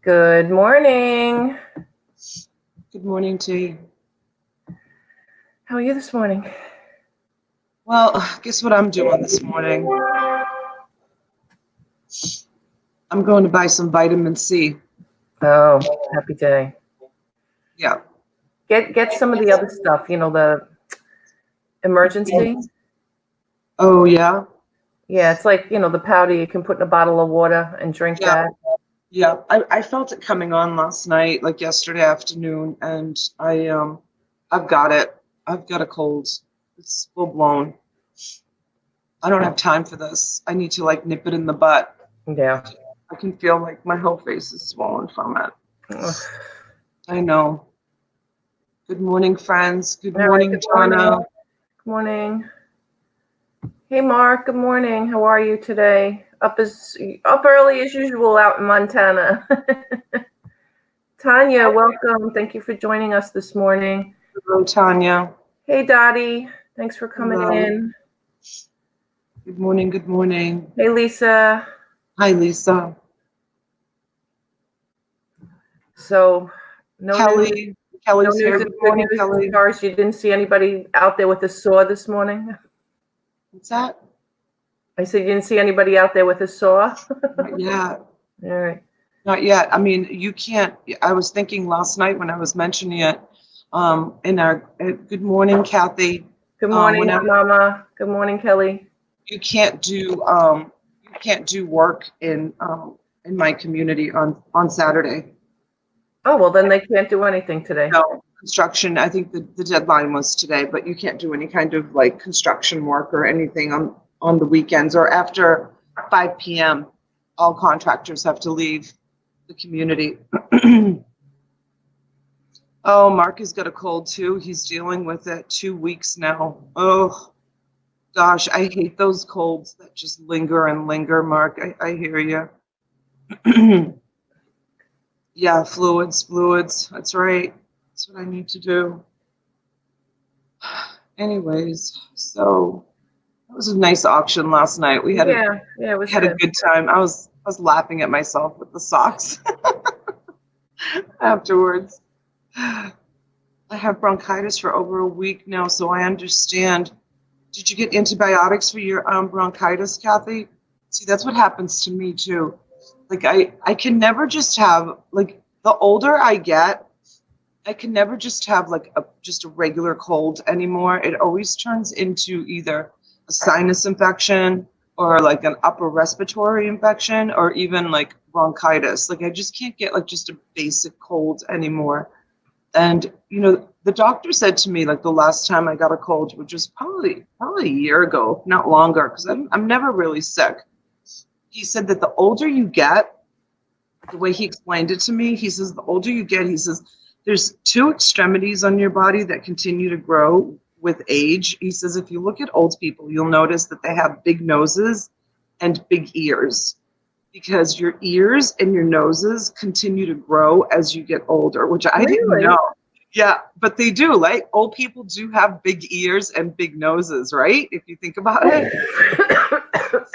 Good morning. Good morning, T. How are you this morning? Well, guess what I'm doing this morning? I'm going to buy some vitamin C. Oh, happy day. Yeah. Get some of the other stuff, the emergency. Oh, yeah? Yeah, it's like, the powder you can put in a bottle of water and drink Yeah. that. Yeah. I felt it coming on last night, like yesterday afternoon, and I've got it. I've got a cold. It's full blown. I don't have time for this. I need to nip it in the butt. Yeah. I can feel like my whole face is swollen from it. Ugh. I know. Good morning, friends. Good All right, morning, good morning. Donna. Good morning. Hey, Mark. Good morning. How are you today? Up early as usual out in Montana. Tanya, welcome. Thank you for joining us this morning. Hello, Tanya. Hey, Dottie. Thanks for coming in. Good morning. Good morning. Hey, Lisa. Hi, Lisa. So, no Kelly's news here. is Good good morning, news Kelly. as far as you didn't see anybody out there with a saw this morning? What's that? I said you didn't see anybody out there with a saw? Not yet. All right. Not yet. I mean, you can't. I was thinking last night when I was mentioning it. Good morning, Kathy. Good morning, Mama. Good morning, Kelly. You can't do work in my community on Saturday. Oh, well, then they can't do anything today. No, construction. I think the deadline was today, but you can't do any kind of construction work or anything on the weekends or after 5 p.m. All contractors have to leave the community. Oh, Mark has got a cold too. He's dealing with it 2 weeks now. Oh, gosh, I hate those colds that just linger and linger, Mark. I hear you. Yeah, fluids. That's right. That's what I need to do. Anyways, so it was a nice auction last night. We had it was a good time. I was laughing at myself with the socks afterwards. I have bronchitis for over a week now, so I understand. Did you get antibiotics for your bronchitis, Kathy? See, that's what happens to me too. Like I can never just have the older I get, I can never just have just a regular cold anymore. It always turns into either a sinus infection or an upper respiratory infection or even bronchitis. I just can't get just a basic cold anymore. And the doctor said to me the last time I got a cold, which was probably a year ago, not longer, because I'm never really sick. He said that the older you get, the way he explained it to me, he says the older you get, he says there's two extremities on your body that continue to grow with age. He says if you look at old people, you'll notice that they have big noses and big ears, because your ears and your noses continue to grow as you get older, which I didn't know. Yeah, but they do. Old people do have big ears and big noses, right? If you think about it.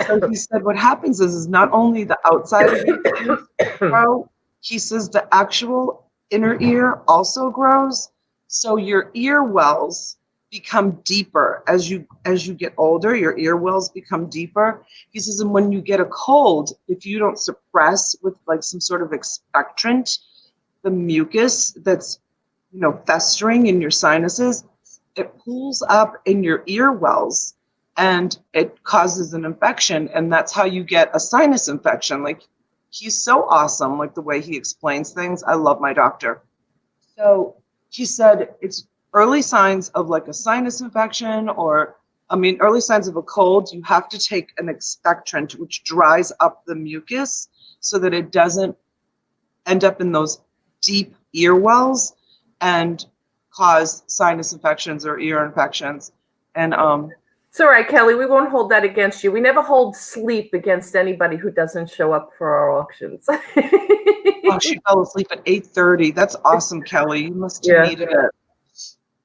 So he said what happens is not only the outside of your ears grow, he says the actual inner ear also grows. So your ear wells become deeper as you get older. Your ear wells become deeper. He says, and when you get a cold, if you don't suppress with some sort of expectorant the mucus that's festering in your sinuses, it pulls up in your ear wells and it causes an infection, and that's how you get a sinus infection. He's so awesome, the way he explains things. I love my doctor. So he said it's early signs of a sinus infection or early signs of a cold. You have to take an expectorant which dries up the mucus so that it doesn't end up in those deep ear wells and cause sinus infections or ear infections. And it's all right, Kelly. We won't hold that against you. We never hold sleep against anybody who doesn't show up for our auctions. Oh, she fell asleep at 8:30. That's awesome, Kelly. You must have needed it.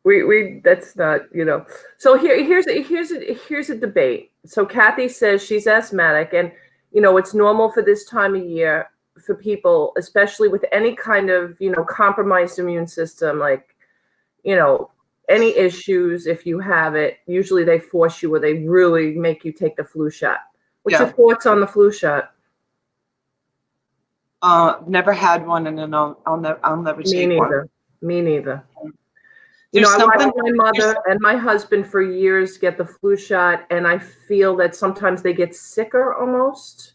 We that's not, So here's a debate. So Kathy says she's asthmatic, and it's normal for this time of year. for people, especially with any kind of, compromised immune system, like, any issues, if you have it, usually they force you or they really make you take the flu shot. What's your thoughts on the flu shot? Never had one, and then I'll never take one. Me neither. There's I something. watched my mother and my husband for years get the flu shot, and I feel that sometimes they get sicker almost.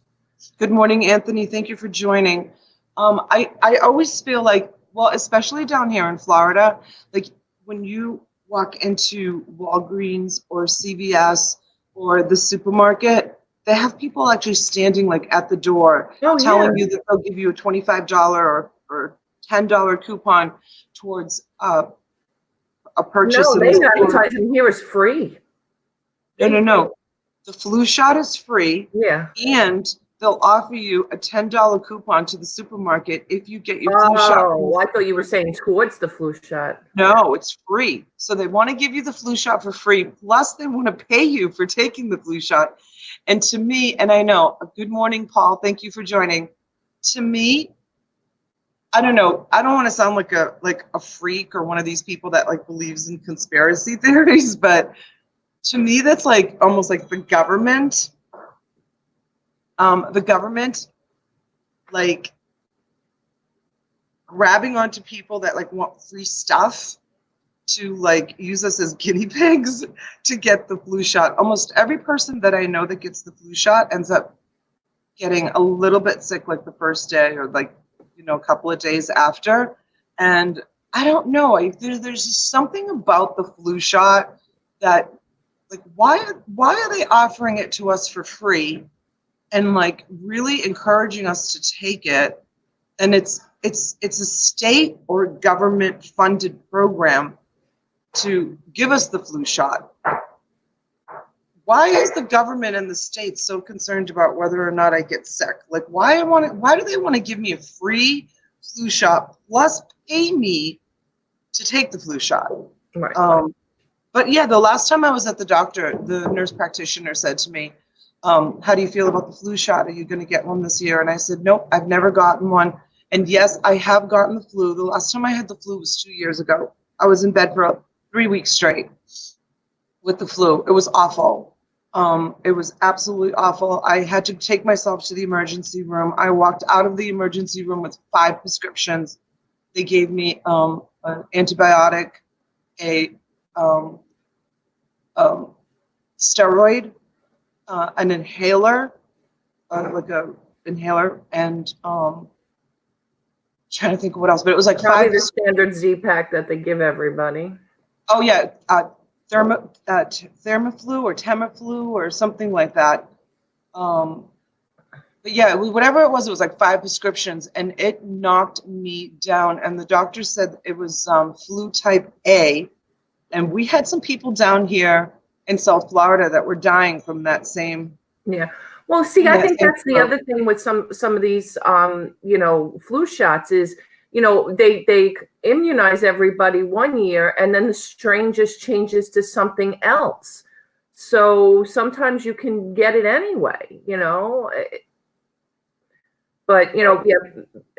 Good morning, Anthony. Thank you for joining. I always feel like, well, especially down here in Florida, like when you walk into Walgreens or CVS or the supermarket, they have people actually standing like at the door telling you that they'll give you a $25 or $10 coupon towards a purchase. No, they advertise in here as free. No. The flu shot is free. Yeah. And they'll offer you a $10 coupon to the supermarket if you get your flu shot. Oh, I thought you were saying towards the flu shot. No, it's free. So they want to give you the flu shot for free, plus they want to pay you for taking the flu shot. And to me, and I know, good morning, Paul, thank you for joining. To me, I don't know, I don't want to sound like a freak or one of these people that like believes in conspiracy theories, but to me, that's like almost like the government like grabbing onto people that like want free stuff to like use us as guinea pigs to get the flu shot. Almost every person that I know that gets the flu shot ends up getting a little bit sick like the first day or like, a couple of days after. And I don't know, there's just something about the flu shot that like, why are they offering it to us for free and like really encouraging us to take it? And it's a state or government funded program to give us the flu shot. Why is the government and the state so concerned about whether or not I get sick? Like, why do they want to give me a free flu shot plus pay me to take the flu shot? Right. But yeah, the last time I was at the doctor, the nurse practitioner said to me, how do you feel about the flu shot? Are you going to get one this year? And I said, nope, I've never gotten one. And yes, I have gotten the flu. The last time I had the flu was 2 years ago. I was in bed for 3 weeks straight with the flu. It was awful. It was absolutely awful. I had to take myself to the emergency room. I walked out of the emergency room with 5 prescriptions. They gave me an antibiotic, a steroid, an inhaler, like a inhaler, and trying to think of what else, but it was like probably 5. The standard Z-Pack that they give everybody. Oh yeah, Thermoflu or Tamiflu or something like that. But yeah, whatever it was like 5 prescriptions, and it knocked me down. And the doctor said it was flu type A, and we had some people down here in South Florida that were dying from that same. Yeah. Well, see, I think that's the other thing with some of these, flu shots is, they immunize everybody 1 year and then the strain just changes to something else. So sometimes you can get it anyway, But,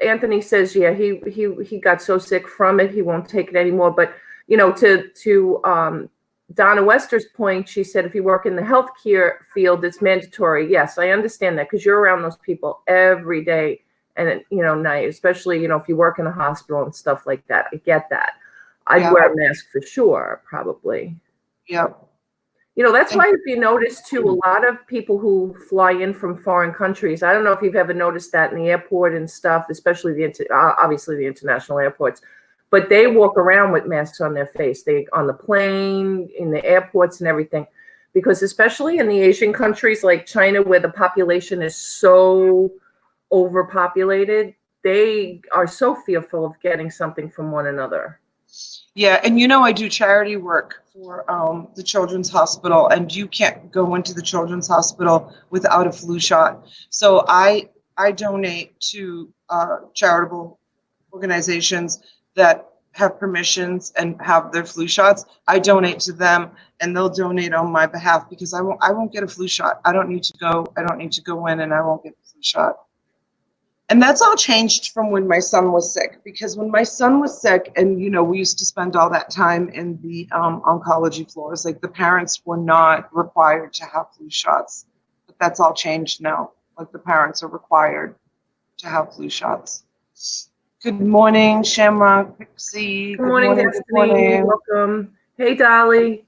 Anthony says, he got so sick from it, he won't take it anymore. But, to Donna Wester's point, she said, if you work in the healthcare field, it's mandatory. Yes, I understand that because you're around those people every day and, night, especially, if you work in a hospital and stuff like that. I get that. I'd wear a mask for sure, probably. Yeah. That's why if you notice too, a lot of people who fly in from foreign countries, I don't know if you've ever noticed that in the airport and stuff, especially obviously the international airports, but they walk around with masks on their face. They on the plane, in the airports and everything, because especially in the Asian countries like China, where the population is so overpopulated, they are so fearful of getting something from one another. Yeah, and I do charity work for the Children's Hospital, and you can't go into the Children's Hospital without a flu shot. So I donate to charitable organizations that have permissions and have their flu shots. I donate to them, and they'll donate on my behalf because I won't get a flu shot. I don't need to go in, and I won't get the flu shot. And that's all changed from when my son was sick, because when my son was sick and, you know, we used to spend all that time in the oncology floors, like the parents were not required to have flu shots. But that's all changed now. Like the parents are required to have flu shots. Good morning, Shamrock, Pixie. Good morning, Destiny. Good morning. Welcome. Hey, Dolly.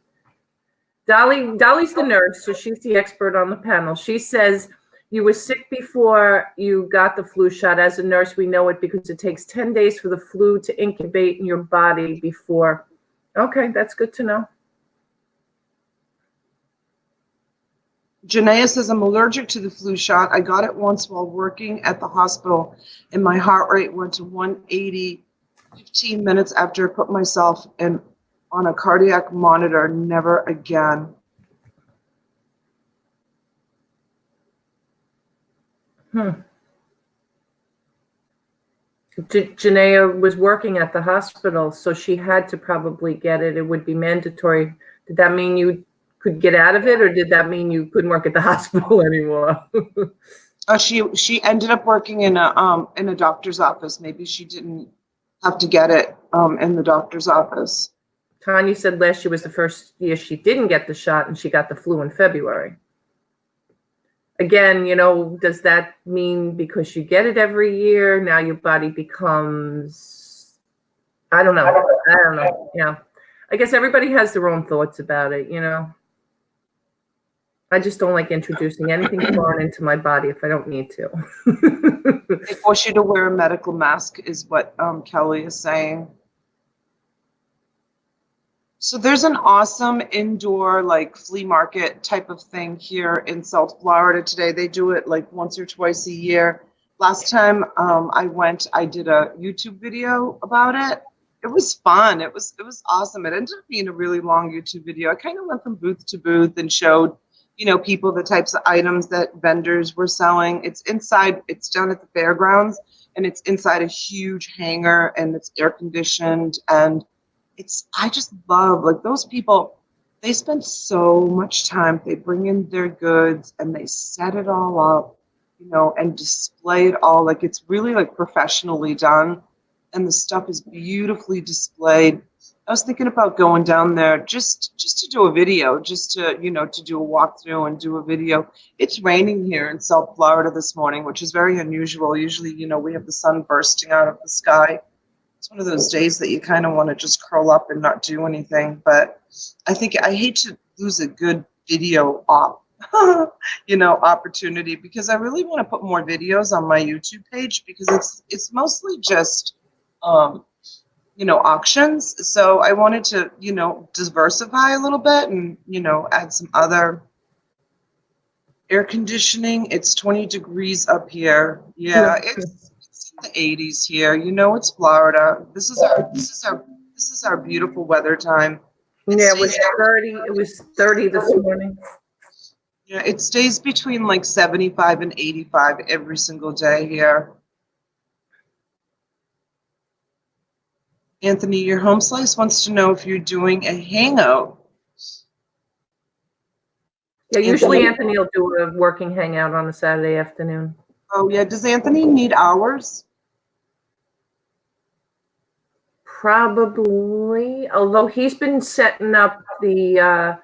Dolly's the nurse, so she's the expert on the panel. She says you were sick before you got the flu shot. As a nurse, we know it because it takes 10 days for the flu to incubate in your body before. Okay, that's good to know. Janaea says, I'm allergic to the flu shot. I got it once while working at the hospital, and my heart rate went to 180 15 minutes after I put myself on a cardiac monitor. Never again. Janaea was working at the hospital, so she had to probably get it. It would be mandatory. Did that mean you could get out of it, or did that mean you couldn't work at the hospital anymore? She ended up working in a doctor's office. Maybe she didn't have to get it in the doctor's office. Tanya said last year was the first year she didn't get the shot, and she got the flu in February. Again, you know, does that mean because you get it every year, now your body becomes, I don't know. Yeah. I guess everybody has their own thoughts about it, you know. I just don't like introducing anything foreign into my body if I don't need to. They force you to wear a medical mask is what Kelly is saying. So there's an awesome indoor like flea market type of thing here in South Florida today. They do it like once or twice a year. Last time I went, I did a YouTube video about it. It was fun. It was awesome. It ended up being a really long YouTube video. I kind of went from booth to booth and showed, you know, people the types of items that vendors were selling. It's inside, it's down at the fairgrounds, and it's inside a huge hangar, and it's air conditioned, and I just love, like, those people, they spend so much time. They bring in their goods and they set it all up, you know, and display it all. Like, it's really like professionally done, and the stuff is beautifully displayed. I was thinking about going down there just to do a video, just to, you know, to do a walkthrough and do a video. It's raining here in South Florida this morning, which is very unusual. Usually, you know, we have the sun bursting out of the sky. It's one of those days that you kind of want to just curl up and not do anything. But I hate to lose a good video you know, opportunity, because I really want to put more videos on my YouTube page, because it's mostly just, you know, auctions. So I wanted to, you know, diversify a little bit and, you know, add some other air conditioning. It's 20 degrees up here. Yeah, it's in the 80s here. You know, it's Florida. This is our beautiful weather time. Yeah, it was 30. It was 30 this morning. Yeah, it stays between like 75 and 85 every single day here. Anthony, your home slice wants to know if you're doing a hangout. Yeah, usually Anthony will do a working hangout on a Saturday afternoon. Oh, yeah. Does Anthony need hours? Probably, although he's been setting up the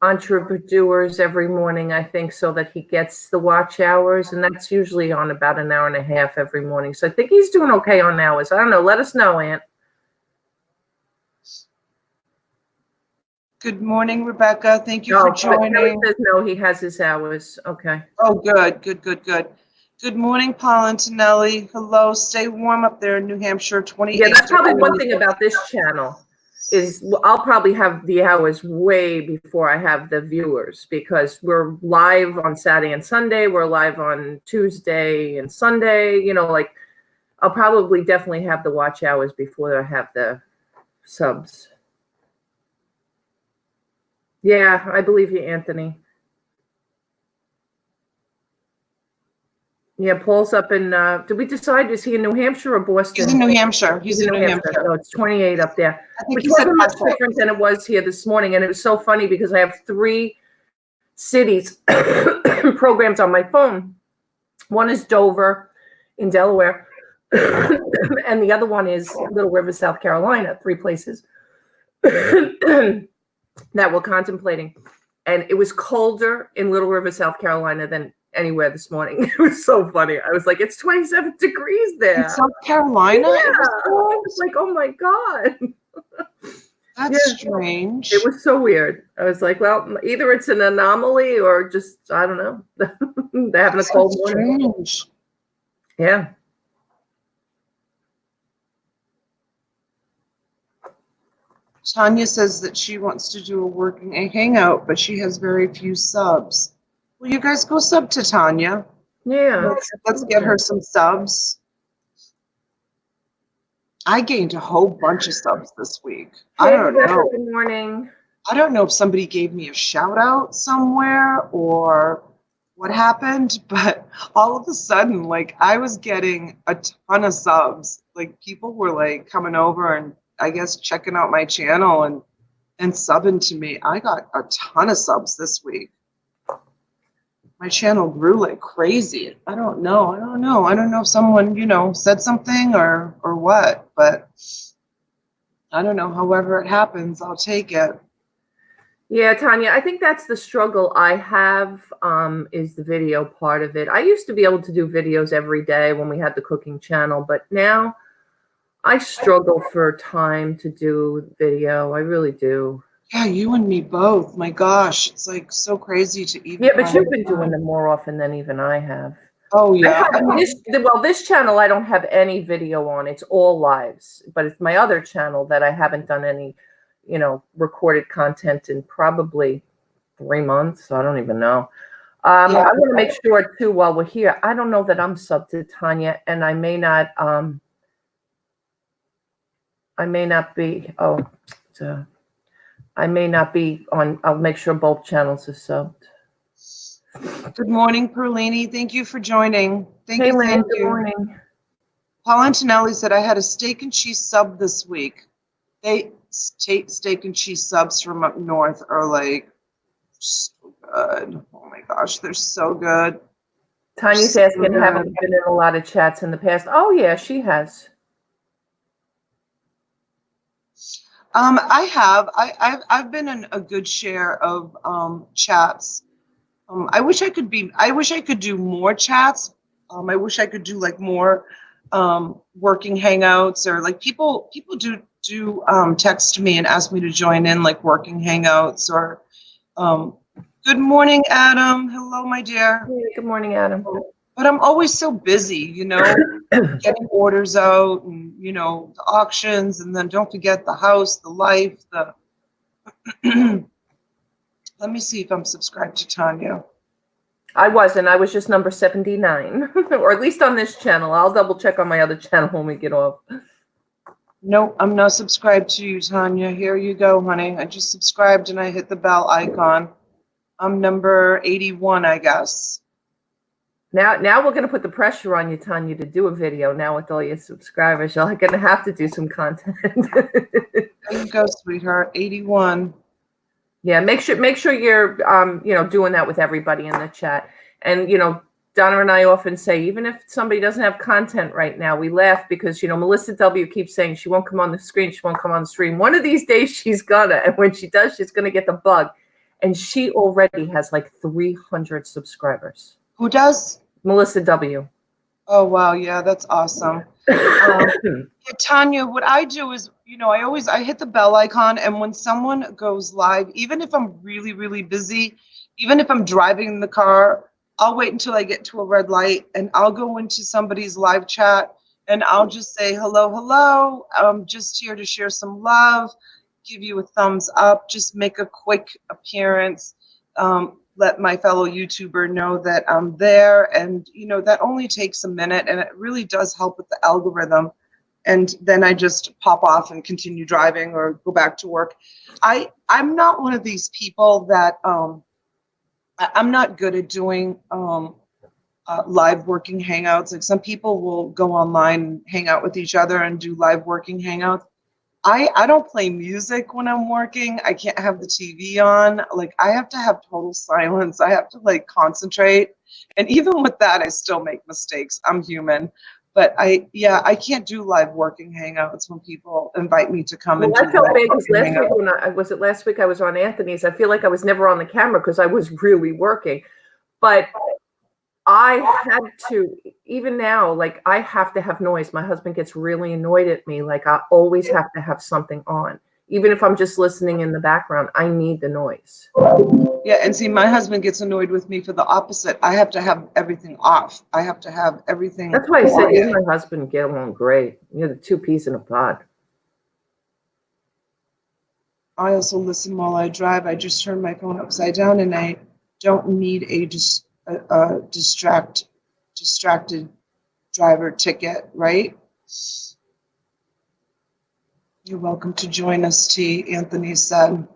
entrepreneurs every morning, I think, so that he gets the watch hours, and that's usually on about an hour and a half every morning. So I think he's doing okay on hours. I don't know. Let us know, Ant. Good morning, Rebecca. Thank you for joining. Kelly says no, he has his hours. Okay. Oh, good. Good morning, Paul and Tonelli. Hello. Stay warm up there in New Hampshire. 28. Yeah, that's probably one thing about this channel is I'll probably have the hours way before I have the viewers, because we're live on Saturday and Sunday. We're live on Tuesday and Sunday. You know, like I'll probably definitely have the watch hours before I have the subs. Yeah, I believe you, Anthony. Yeah, Paul's up in, did we decide, is he in New Hampshire or Boston? He's in New Hampshire. He's in New Hampshire. No, it's 28 up there. Which he said wasn't much different than it was here this morning. And it was so funny because I have 3 cities programs on my phone. One is Dover. in Delaware. And the other one is Little River, South Carolina, 3 places that we're contemplating. And it was colder in Little River, South Carolina than anywhere this morning. It was so funny. I was like, it's 27 degrees there. In South Carolina? Yeah. I was like, oh my God. That's strange. It was so weird. I was like, well, either it's an anomaly or just, I don't know. They're having a cold morning. Strange. Yeah. Tanya says that she wants to do a working hangout, but she has very few subs. Well, you guys go sub to Tanya. Yeah. Let's get her some subs. I gained a whole bunch of subs this week. I don't know. Good morning. I don't know if somebody gave me a shout out somewhere or what happened, but all of a sudden, like, I was getting a ton of subs. Like, people were like coming over and I guess checking out my channel and subbing to me. I got a ton of subs this week. My channel grew like crazy. I don't know. I don't know if someone, said something or what, but I don't know. However it happens, I'll take it. Yeah, Tanya, I think that's the struggle I have, is the video part of it. I used to be able to do videos every day when we had the cooking channel, but now I struggle for time to do video. I really do. Yeah, you and me both. My gosh, it's like so crazy to even. Yeah, but you've been doing them more often than even I have. Oh yeah. This channel I don't have any video on. It's all lives. But it's my other channel that I haven't done any, recorded content in probably 3 months. I don't even know. I want to make sure too while we're here. I don't know that I'm subbed to Tanya, and I may not be. I may not be on. I'll make sure both channels are subbed. Good morning, Perlini. Thank you for joining. Thank you. Good morning. Paul Antonelli said, I had a steak and cheese sub this week. Steak and cheese subs from up north are like so good. Oh my gosh, they're so good. Tanya's asking, haven't you been in a lot of chats in the past? Oh yeah, she has. I have. I've been in a good share of chats. I wish I could do more chats. I wish I could do like more working hangouts, or like people do text me and ask me to join in like working hangouts, or good morning, Adam. Hello, my dear. Hey, good morning, Adam. But I'm always so busy, getting orders out and, the auctions, and then don't forget the house, the life, let me see if I'm subscribed to Tanya. I wasn't. I was just number 79, or at least on this channel. I'll double check on my other channel when we get off. No, I'm not subscribed to you, Tanya. Here you go, honey. I just subscribed and I hit the bell icon. I'm number 81, I guess. Now we're going to put the pressure on you, Tanya, to do a video. Now with all your subscribers, you're going to have to do some content. There you go, sweetheart. 81. Yeah, make sure you're doing that with everybody in the chat. And Donna and I often say, even if somebody doesn't have content right now, we laugh because Melissa W keeps saying she won't come on the screen, she won't come on the stream. One of these days she's gonna, and when she does, she's gonna get the bug. And she already has like 300 subscribers. Who does? Melissa W. Oh, wow. Yeah, that's awesome. Tanya, what I do is, I hit the bell icon, and when someone goes live, even if I'm really, really busy, even if I'm driving in the car, I'll wait until I get to a red light and I'll go into somebody's live chat and I'll just say, hello. I'm just here to share some love, give you a thumbs up, just make a quick appearance. Let my fellow YouTuber know that I'm there, and that only takes a minute, and it really does help with the algorithm. And then I just pop off and continue driving or go back to work. I'm not one of these people that I'm not good at doing live working hangouts. Like some people will go online and hang out with each other and do live working hangouts. I don't play music when I'm working. I can't have the TV on. Like I have to have total silence. I have to like concentrate. And even with that, I still make mistakes. I'm human. But I can't do live working hangouts when people invite me to come Well, and do I felt live bad because working last week hangouts. when was it last week I was on Anthony's, I feel like I was never on the camera because I was really working. But I had to, even now, like I have to have noise. My husband gets really annoyed at me. Like I always have to have something on. Even if I'm just listening in the background, I need the noise. Yeah, and see, my husband gets annoyed with me for the opposite. I have to have everything off. I have to have everything That's why I said you quiet. and my husband get along great. You're the two peas in a pod. I also listen while I drive. I just turn my phone upside down, and I don't need a distracted driver ticket, right? You're welcome to join us, T. Anthony said.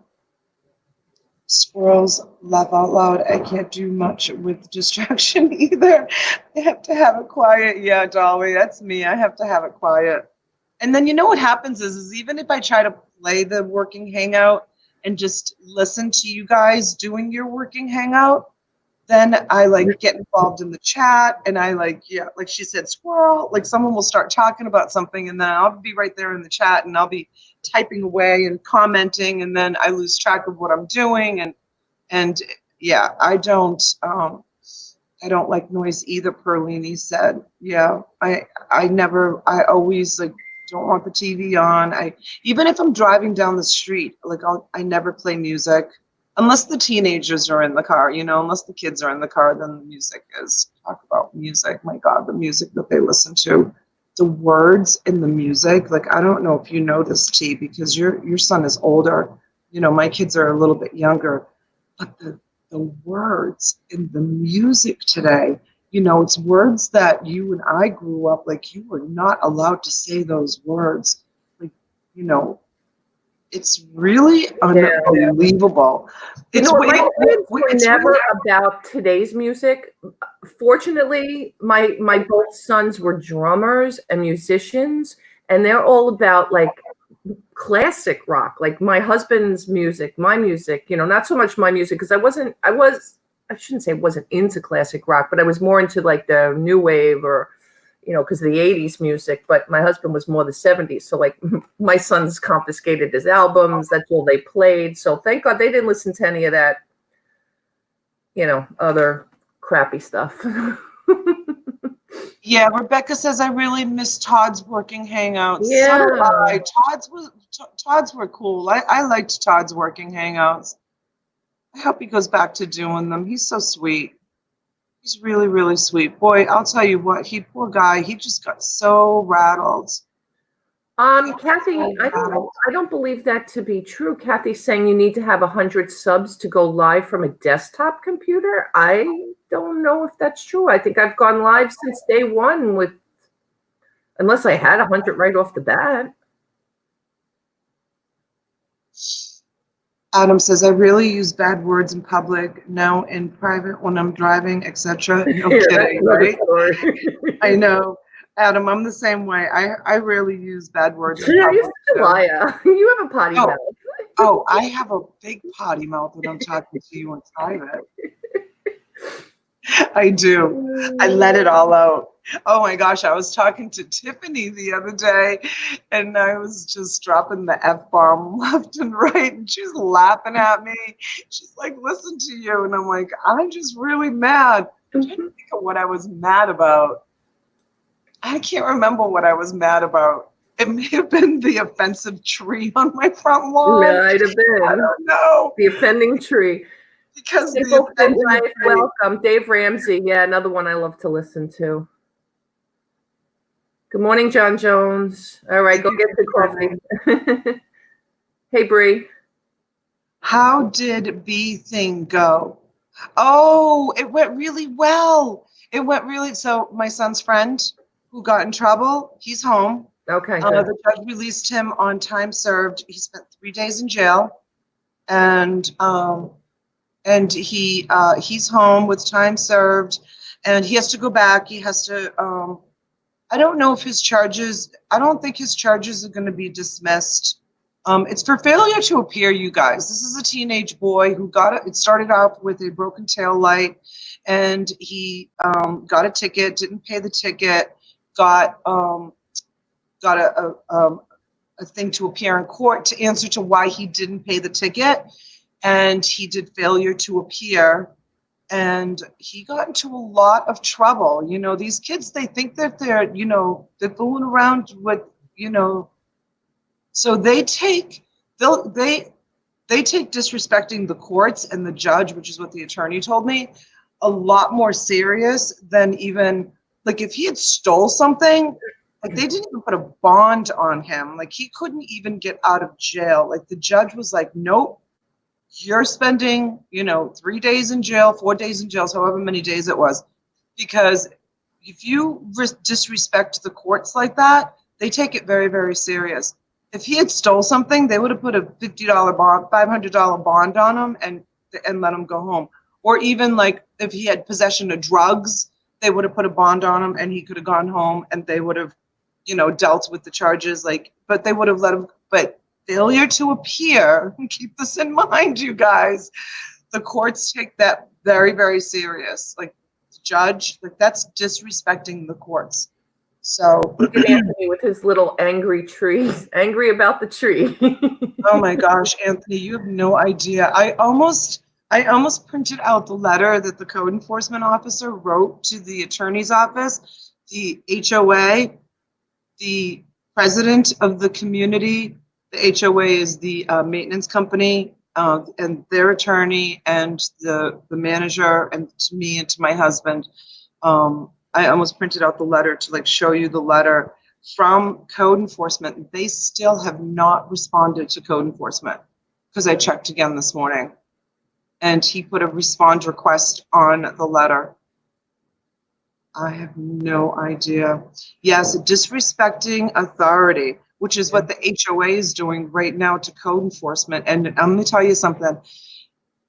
Squirrels laugh out loud. I can't do much with distraction either. I have to have it quiet. Yeah, Dolly, that's me. I have to have it quiet. And then you know what happens is even if I try to play the working hangout and just listen to you guys doing your working hangout, then I like get involved in the chat and I like, yeah, like she said, squirrel, like someone will start talking about something and then I'll be right there in the chat and I'll be typing away and commenting and then I lose track of what I'm doing and yeah, I don't like noise either, Perlini said. Yeah, I always like don't want the TV on. Even if I'm driving down the street, like I never play music unless the teenagers are in the car, unless the kids are in the car, then the music is. Talk about music. My God, the music that they listen to, the words in the music. Like I don't know if you know this, T, because your son is older. My kids are a little bit younger, but the words in the music today, it's words that you and I grew up like you were not allowed to say those words. Like, it's really Yeah. unbelievable. You It's know what? My kids were it's never really about today's music. Fortunately, my both sons were drummers and musicians, and they're all about like classic rock, like my husband's music, my music, not so much my music because I shouldn't say I wasn't into classic rock, but I was more into like the new wave or, because of the 80s music, but my husband was more the 70s. So like my sons confiscated his albums. That's all they played. So thank God they didn't listen to any of that, other crappy stuff. Yeah, Rebecca says I really miss Todd's working hangouts. So do Yeah. I. Todd's were cool. I liked Todd's working hangouts. I hope he goes back to doing them. He's so sweet. He's really, really sweet. Boy, I'll tell you what, poor guy, he just got so rattled. Kathy, I don't believe that to be true. Kathy's saying you need to have 100 subs to go live from a desktop computer. I don't know if that's true. I think I've gone live since day one unless I had 100 right off the bat. Adam says, I really use bad words in public, no, in private when I'm driving, etc. No kidding, right? I know. Adam, I'm the same way. I rarely use bad words in public. You're such a liar. You have a potty mouth. Oh, I have a big potty mouth when I'm talking to you in private. I do. I let it all out. Oh my gosh, I was talking to Tiffany the other day and I was just dropping the F-bomb left and right and she's laughing at me. She's like, listen to you. And I'm like, I'm just really mad. I'm trying to think of what I was mad about. I can't remember what I was mad about. It may have been the offensive tree on my front lawn. Might have been. I don't know. The offending tree. Because welcome. Dave Ramsey. Yeah, another one I love to listen to. Good morning, John Jones. All right, go get the coffee. Hey, Bree. How did B thing go? Oh, it went really well. So my son's friend who got in trouble, he's home. Okay. The judge released him on time served. He spent 3 days in jail. And he's home with time served, and he has to go back. He has to. I don't know if his charges, I don't think his charges are going to be dismissed. It's for failure to appear, you guys. This is a teenage boy who got it. It started out with a broken tail light, and he got a ticket, didn't pay the ticket, got a thing to appear in court to answer to why he didn't pay the ticket, and he did failure to appear. And he got into a lot of trouble. You know, these kids, they think that they're, you know, they're fooling around with, you know, so they take disrespecting the courts and the judge, which is what the attorney told me, a lot more serious than even, like, if he had stole something, like, they didn't even put a bond on him. Like, he couldn't even get out of jail. Like, the judge was like, nope, you're spending, you know, 3 days in jail, 4 days in jail, however many days it was. Because if you disrespect the courts like that, they take it very, very serious. If he had stole something, they would have put a $50 bond, $500 bond on him and let him go home. Or even, like, if he had possession of drugs, they would have put a bond on him and he could have gone home, and they would have, you know, dealt with the charges. Like, but they would have let him. But failure to appear, keep this in mind, you guys, the courts take that very, very serious. Like, the judge, like, that's disrespecting the courts. So look at Anthony with his little angry tree, angry about the tree. oh my gosh, Anthony, you have no idea. I almost printed out the letter that the code enforcement officer wrote to the attorney's office, the HOA, the president of the community. The HOA is the maintenance company, and their attorney, and the manager, and to me and to my husband. I almost printed out the letter to, like, show you the letter from code enforcement. They still have not responded to code enforcement, because I checked again this morning, and he put a respond request on the letter. I have no idea. Yes, disrespecting authority, which is what the HOA is doing right now to code enforcement. And I'm going to tell you something.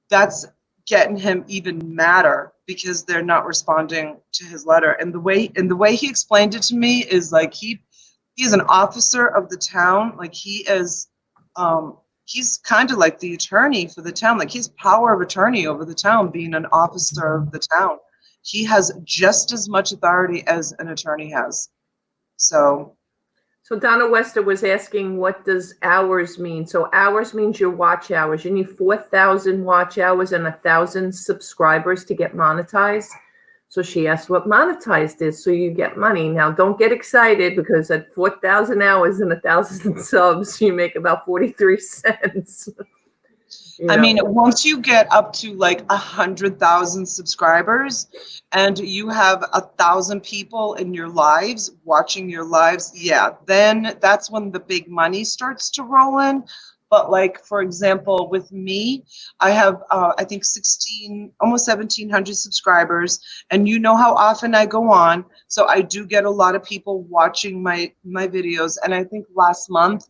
That's getting him even madder, because they're not responding to his letter. And the way he explained it to me is, like, he's an officer of the town. Like, he is, he's kind of like the attorney for the town. Like, he's power of attorney over the town, being an officer of the town. He has just as much authority as an attorney has. So Donna Wester was asking, what does hours mean? So hours means your watch hours. You need 4,000 watch hours and 1,000 subscribers to get monetized. So she asked what monetized is, so you get money. Now, don't get excited, because at 4,000 hours and 1,000 subs, you make about 43 cents. I mean, once you get up to like 100,000 subscribers and you have 1,000 people in your lives watching your lives, yeah, then that's when the big money starts to roll in. But, like, for example, with me, I have, I think, almost 1,700 subscribers, and you know how often I go on. So I do get a lot of people watching my videos. And I think last month,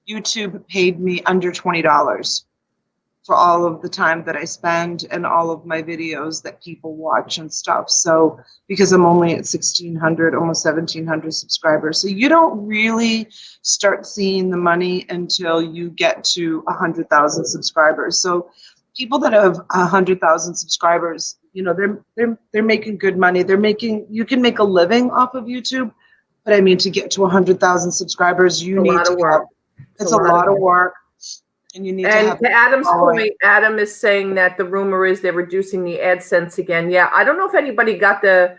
YouTube paid me under $20 for all of the time that I spend and all of my videos that people watch and stuff. So, because I'm only at 1,600, almost 1,700 subscribers. So you don't really start seeing the money until you get to 100,000 subscribers. So people that have 100,000 subscribers, you know, they're making good money. You can make a living off of YouTube, but I mean, to get to 100,000 subscribers, you need to work. It's a lot of work. And you need to have. And to Adam's point, Adam is saying that the rumor is they're reducing the AdSense again. Yeah, I don't know if anybody got the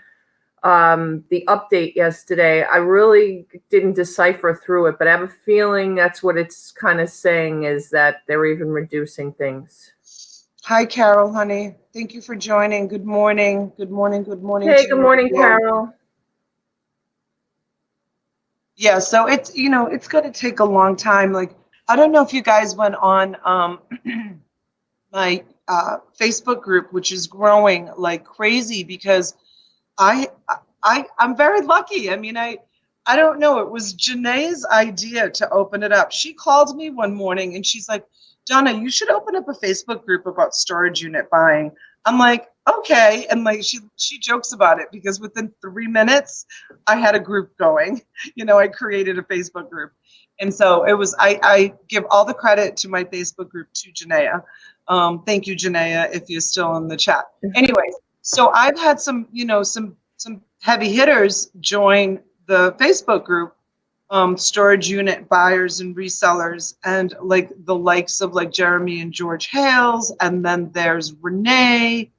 update yesterday. I really didn't decipher through it, but I have a feeling that's what it's kind of saying, is that they're even reducing things. Hi, Carol, honey. Thank you for joining. Good morning. Good morning. Good morning. Hey, good morning, Carol. Yeah, so it's, you know, it's going to take a long time. Like, I don't know if you guys went on my Facebook group, which is growing like crazy, because I'm very lucky. I mean, I don't know. It was Janae's idea to open it up. She called me one morning and she's like, Donna, you should open up a Facebook group about storage unit buying. I'm like, okay. And like she jokes about it because within 3 minutes I had a group going. I created a Facebook group. And so it was I give all the credit to my Facebook group to Janaea. Thank you, Janaea, if you're still in the chat. Anyways, so I've had some heavy hitters join the Facebook group, storage unit buyers and resellers, and like the likes of like Jeremy and George Hales, and then there's Renee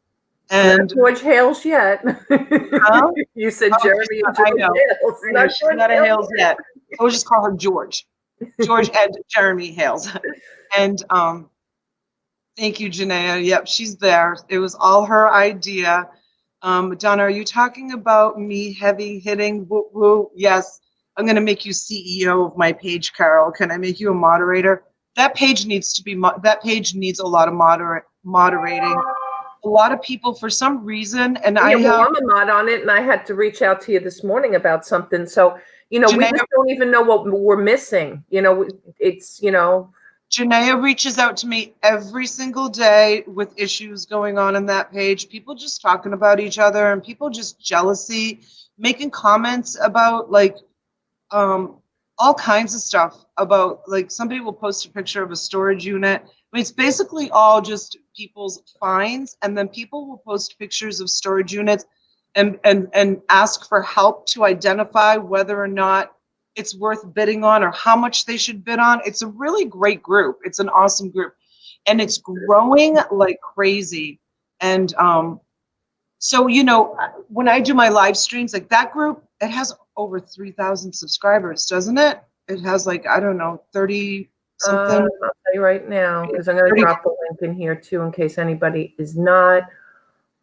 and Not George Hales yet. huh? You said Oh, Jeremy and I George know. Hales. I know, she's not a Hales yet. I would just call her George and Jeremy Hales. And thank you, Janaea. Yep, she's there. It was all her idea. Donna, are you talking about me heavy hitting? Woo woo. Yes, I'm going to make you CEO of my page, Carol. Can I make you a moderator? That page needs to be. That page needs a lot of moderating. A lot of people, for some reason, and I'm a mod on it, and I had to reach out to you this morning about something. So, Janaea, we just don't even know what we're missing. It's. Janaea reaches out to me every single day with issues going on in that page. People just talking about each other and people just jealousy, making comments about like all kinds of stuff about like somebody will post a picture of a storage unit. I mean, it's basically all just people's finds, and then people will post pictures of storage units and ask for help to identify whether or not it's worth bidding on or how much they should bid on. It's a really great group. It's an awesome group, and it's growing like crazy. And so when I do my live streams, like that group, it has over 3,000 subscribers, doesn't it? It has like, I don't know, 30 something. I'll tell you right now, because I'm going to drop the link in here too in case anybody is not.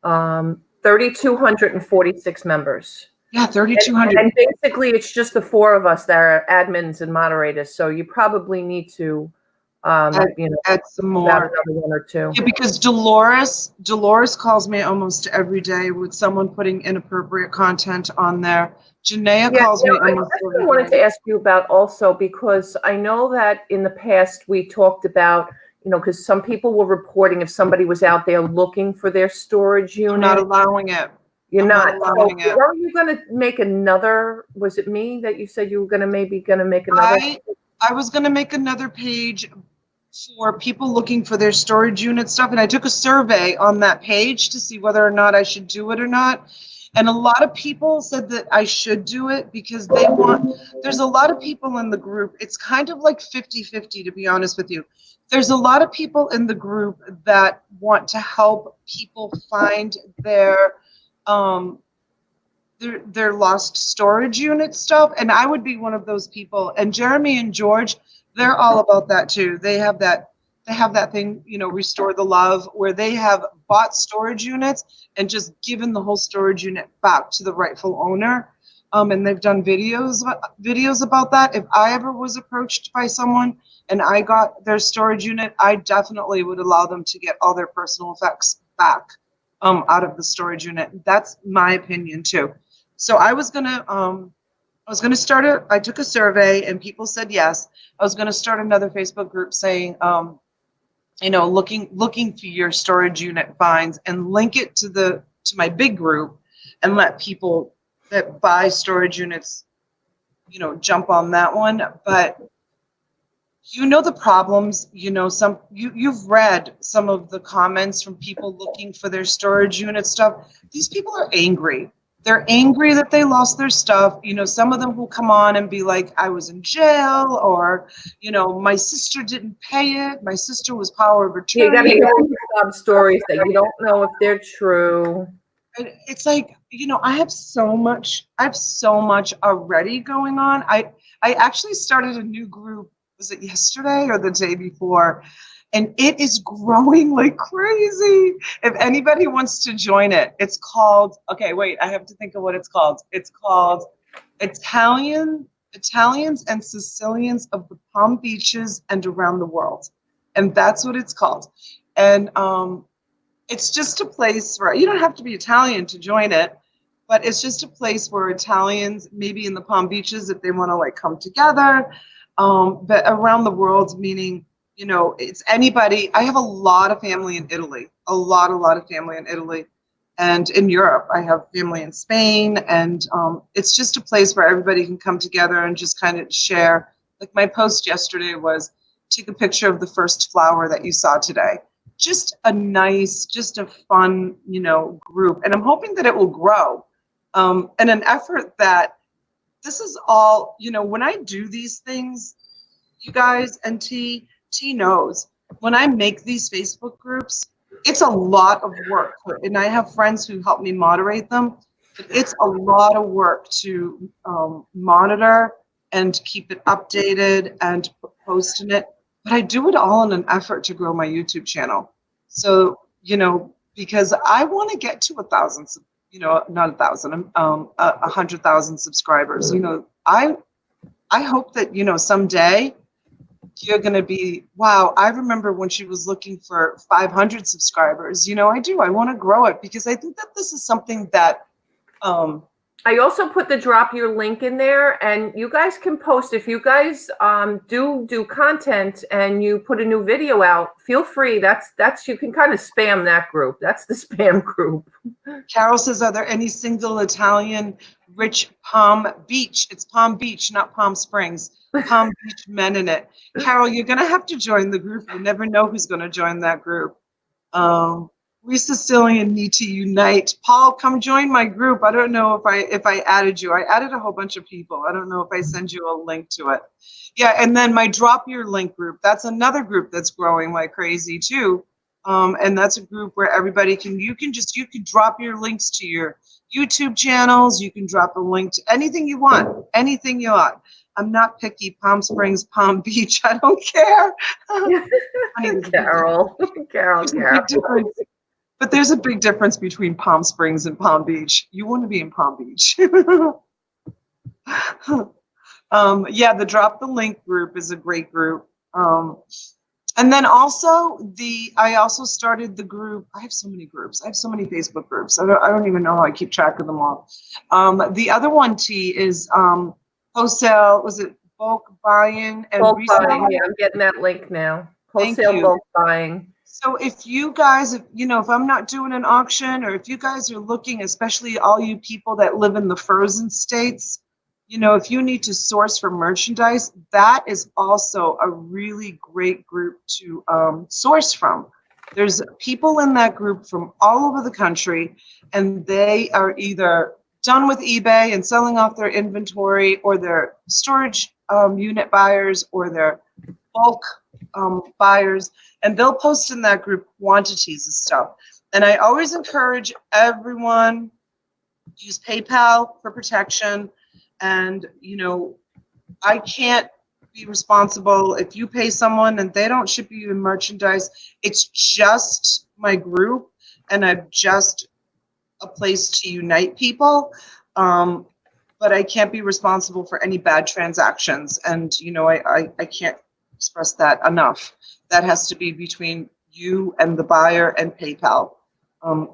3,246 members. Yeah, 3,200. And basically, it's just the four of us that are admins and moderators. So you probably need to, add some more. Another one or two. Yeah, because Dolores calls me almost every day with someone putting inappropriate content on there. Janaea calls me almost every day. I wanted to ask you about also, because I know that in the past we talked about, because some people were reporting if somebody was out there looking for their storage unit. I'm not allowing it. You're not allowing it. Are you going to make another? Was it me that you said you were going to make another? I was going to make another page for people looking for their storage unit stuff, and I took a survey on that page to see whether or not I should do it or not. And a lot of people said that I should do it because there's a lot of people in the group. It's kind of like 50-50, to be honest with you. There's a lot of people in the group that want to help people find their lost storage unit stuff. And I would be one of those people. And Jeremy and George, they're all about that too. They have that thing, Restore the Love, where they have bought storage units and just given the whole storage unit back to the rightful owner. And they've done videos about that. If I ever was approached by someone and I got their storage unit, I definitely would allow them to get all their personal effects back out of the storage unit. That's my opinion too. So I was gonna start I took a survey and people said yes. I was gonna start another Facebook group saying, looking for your storage unit finds, and link it to my big group and let people that buy storage units, jump on that one. But the problems, you've read some of the comments from people looking for their storage unit stuff. These people are angry. They're angry that they lost their stuff. Some of them will come on and be like, I was in jail, or, my sister didn't pay it. My sister was power of attorney. You got to hear some stories that you don't know if they're true. It's like, I have so much already going on. I actually started a new group. Was it yesterday or the day before? And it is growing like crazy. If anybody wants to join it, it's called, okay, wait, I have to think of what it's called. It's called Italians and Sicilians of the Palm Beaches and Around the World. And that's what it's called. And it's just a place where you don't have to be Italian to join it, but it's just a place where Italians, maybe in the Palm Beaches, if they want to like come together, but around the world, meaning, it's anybody. I have a lot of family in Italy, a lot of family in Italy. And in Europe, I have family in Spain, and it's just a place where everybody can come together and just kind of share. Like my post yesterday was, take a picture of the first flower that you saw today. Just a nice, just a fun, group. And I'm hoping that it will grow. And an effort that this is all, when I do these things, you guys, and T knows, when I make these Facebook groups, it's a lot of work. And I have friends who help me moderate them. But it's a lot of work to monitor and keep it updated and post in it. But I do it all in an effort to grow my YouTube channel. So, because I want to get to 1,000, not 1,000, 100,000 subscribers. I hope that, someday you're going to be, wow, I remember when she was looking for 500 subscribers. I do. I want to grow it because I think that this is something that I also put the drop your link in there, and you guys can post if you guys do content and you put a new video out. Feel free. That's you can kind of spam that group. That's the spam group. Carol says, are there any single Italian rich Palm Beach? It's Palm Beach, not Palm Springs. Palm Beach men in it. Carol, you're gonna have to join the group. You never know who's gonna join that group. We Sicilian need to unite. Paul, come join my group. I don't know if I added you. I added a whole bunch of people. I don't know if I send you a link to it. Yeah, and then my drop your link group. That's another group that's growing like crazy too. And that's a group where everybody you can drop your links to your YouTube channels. You can drop a link to anything you want, anything you want. I'm not picky. Palm Springs, Palm Beach. I don't care. Carol. But there's a big difference between Palm Springs and Palm Beach. You want to be in Palm Beach. Yeah, the Drop the Link group is a great group. And then also I also started the group. I have so many groups. I have so many Facebook groups. I don't even know how I keep track of them all. The other one, T, is wholesale. Was it bulk buying and bulk resale? buying. Yeah, I'm getting that link now. Wholesale bulk buying. So if you guys, if I'm not doing an auction, or if you guys are looking, especially all you people that live in the frozen states, if you need to source for merchandise, that is also a really great group to source from. There's people in that group from all over the country, and they are either done with eBay and selling off their inventory, or they're storage unit buyers, or they're bulk buyers, and they'll post in that group quantities of stuff. And I always encourage everyone to use PayPal for protection. And I can't be responsible if you pay someone and they don't ship you merchandise. It's just my group, and I'm just a place to unite people. But I can't be responsible for any bad transactions. And I can't express that enough. That has to be between you and the buyer and PayPal.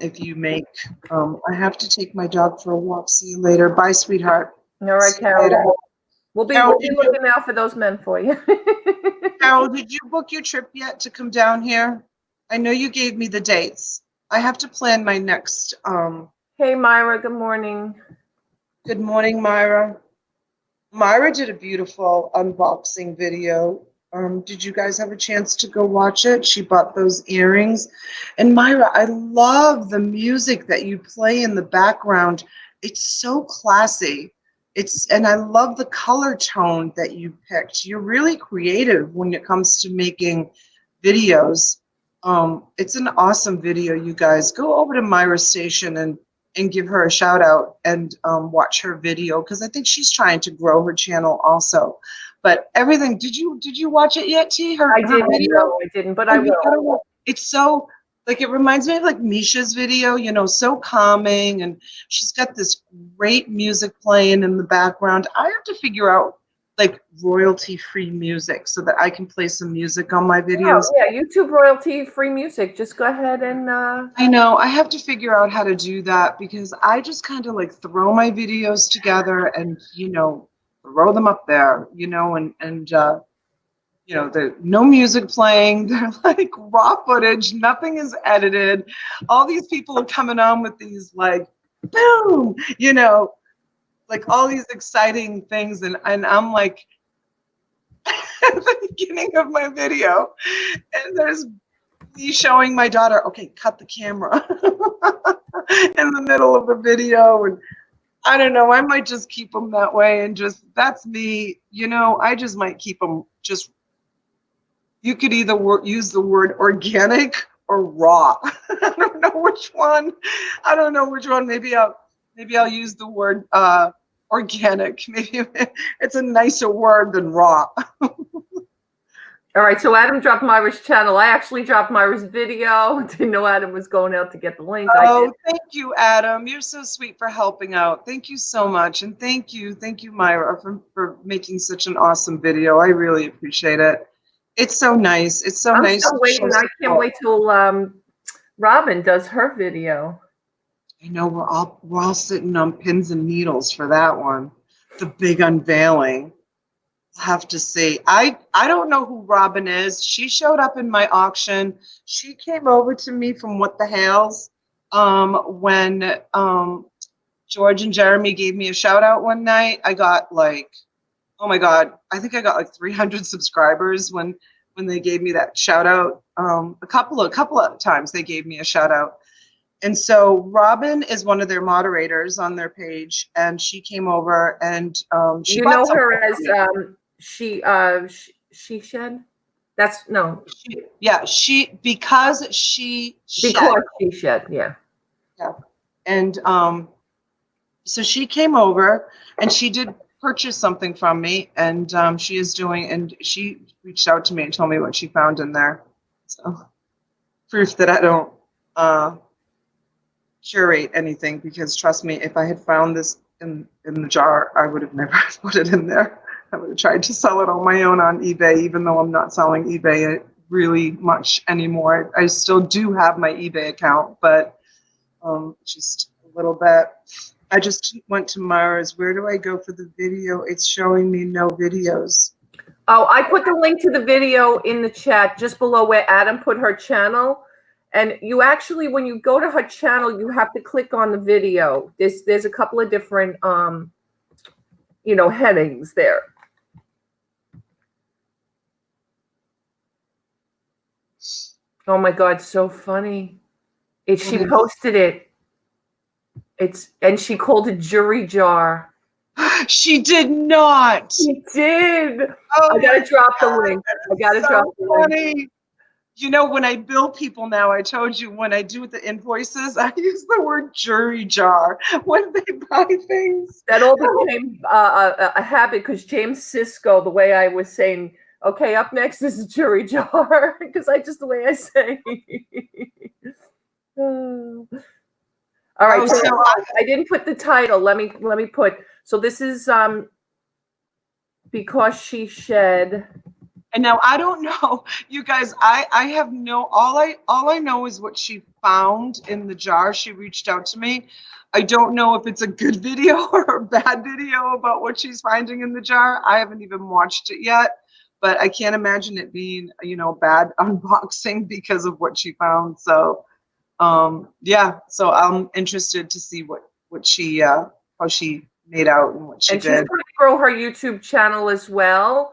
If you make, I have to take my dog for a walk. See you later. Bye, sweetheart. All right, Carol. We'll be looking out for those men for you. Carol, did you book your trip yet to come down here? I know you gave me the dates. I have to plan my next. Hey, Myra. Good morning. Good morning, Myra. Myra did a beautiful unboxing video. Did you guys have a chance to go watch it? She bought those earrings. And Myra, I love the music that you play in the background. It's so classy. And I love the color tone that you picked. You're really creative when it comes to making videos. It's an awesome video, you guys. Go over to Myra's station and give her a shout out and watch her video, because I think she's trying to grow her channel also. But everything, did you watch it yet, T? I didn't. No, I didn't, but I will. It's so, like, it reminds me of like Misha's video, so calming, and she's got this great music playing in the background. I have to figure out like royalty-free music so that I can play some music on my videos. Oh, yeah, YouTube royalty-free music. Just go ahead and. I know, I have to figure out how to do that, because I just kind of like throw my videos together and throw them up there, and you know, the no music playing. They're like raw footage. Nothing is edited. All these people are coming on with these like, boom, you know, like all these exciting things. And I'm like, at the beginning of my video, and there's me showing my daughter, okay, cut the camera in the middle of the video. And I don't know, I might just keep them that way, and just, that's me, you know, I just might keep them just, you could either use the word organic or raw. I don't know which one. I don't know which one. Maybe I'll use the word organic. Maybe it's a nicer word than raw. All right, so Adam dropped Myra's channel. I actually dropped Myra's video. Didn't know Adam was going out to get the link. Oh, thank you, Adam. You're so sweet for helping out. Thank you so much. And thank you, Myra, for making such an awesome video. I really appreciate it. It's so nice. It's so nice. I'm still waiting. I can't wait till Robin does her video. I know we're all sitting on pins and needles for that one. The big unveiling. I'll have to see. I don't know who Robin is. She showed up in my auction. She came over to me from What the Hales when George and Jeremy gave me a shout out one night. I got like, oh my God, I think I got like 300 subscribers when they gave me that shout out. A couple of times they gave me a shout out. And so Robin is one of their moderators on their page, and she came over and she, you know her as she shed. That's no. Because she shed. Yeah. Yeah. And so she came over and she did purchase something from me, and she reached out to me and told me what she found in there. So proof that I don't curate anything, because trust me, if I had found this in the jar, I would have never put it in there. I would have tried to sell it on my own on eBay, even though I'm not selling eBay really much anymore. I still do have my eBay account, but just a little bit. I just went to Myra's. Where do I go for the video? It's showing me no videos. Oh, I put the link to the video in the chat just below where Adam put her channel. And you actually, when you go to her channel, you have to click on the video. There's a couple of different, headings there. Oh my God, so funny. She posted it. And she called it jury jar. She did not. She did. Oh, I gotta drop the link. Link. You know, when I bill people now, I told you when I do the invoices, I use the word jury jar when they buy things. That all became a habit because James Sisko, the way I was saying, okay, up next is a jury jar, because the way I say. All right, so I didn't put the title. Let me put. So this is because she shed. And now I don't know, you guys. I have no. All I know is what she found in the jar. She reached out to me. I don't know if it's a good video or a bad video about what she's finding in the jar. I haven't even watched it yet, but I can't imagine it being, bad unboxing because of what she found. So, yeah. So I'm interested to see what she how she made out and what she did. And she's going to grow her YouTube channel as well.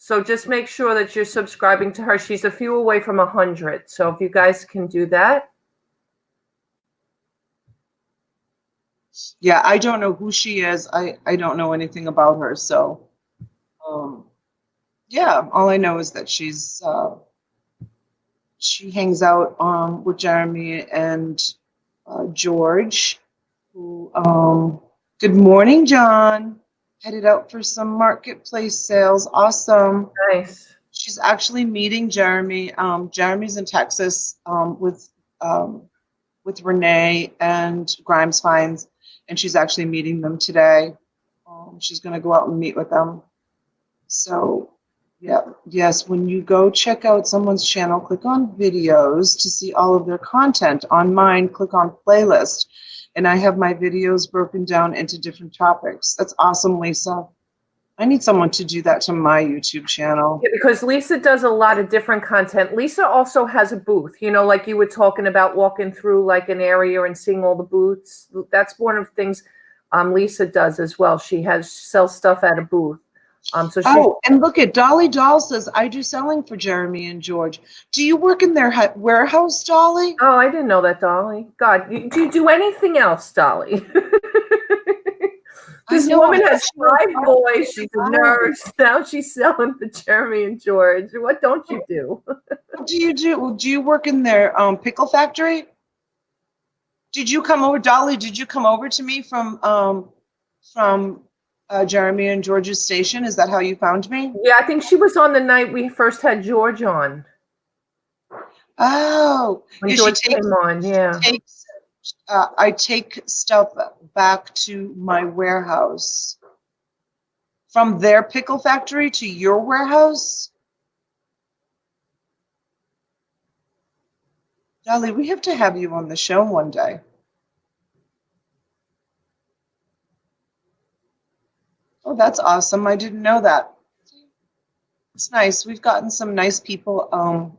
So just make sure that you're subscribing to her. She's a few away from 100. So if you guys can do that. Yeah, I don't know who she is. I don't know anything about her. So, yeah, all I know is that she hangs out with Jeremy and George. Who, good morning, John. Headed out for some marketplace sales. Awesome. Nice. She's actually meeting Jeremy. Jeremy's in Texas with Renee and Grimes Finds, and she's actually meeting them today. She's going to go out and meet with them. So, yeah, yes, when you go check out someone's channel, click on videos to see all of their content. On mine, click on playlist. And I have my videos broken down into different topics. That's awesome, Lisa. I need someone to do that to my YouTube channel. Yeah, because Lisa does a lot of different content. Lisa also has a booth, like you were talking about walking through like an area and seeing all the booths. That's one of the things Lisa does as well. She sells stuff at a booth. And look at Dolly Doll says, I do selling for Jeremy and George. Do you work in their warehouse, Dolly? Oh, I didn't know that, Dolly. God, do you do anything else, Dolly? This woman has 5 boys. She's a nurse. Now she's selling for Jeremy and George. What don't you do? What do you do? Do you work in their pickle factory? Did you come over, Dolly? Did you come over to me from Jeremy and George's station? Is that how you found me? Yeah, I think she was on the night we first had George on. Oh, when George came on, yeah. I take stuff back to my warehouse. From their pickle factory to your warehouse? Dolly, we have to have you on the show one day. Oh, that's awesome. I didn't know that. It's nice. We've gotten some nice people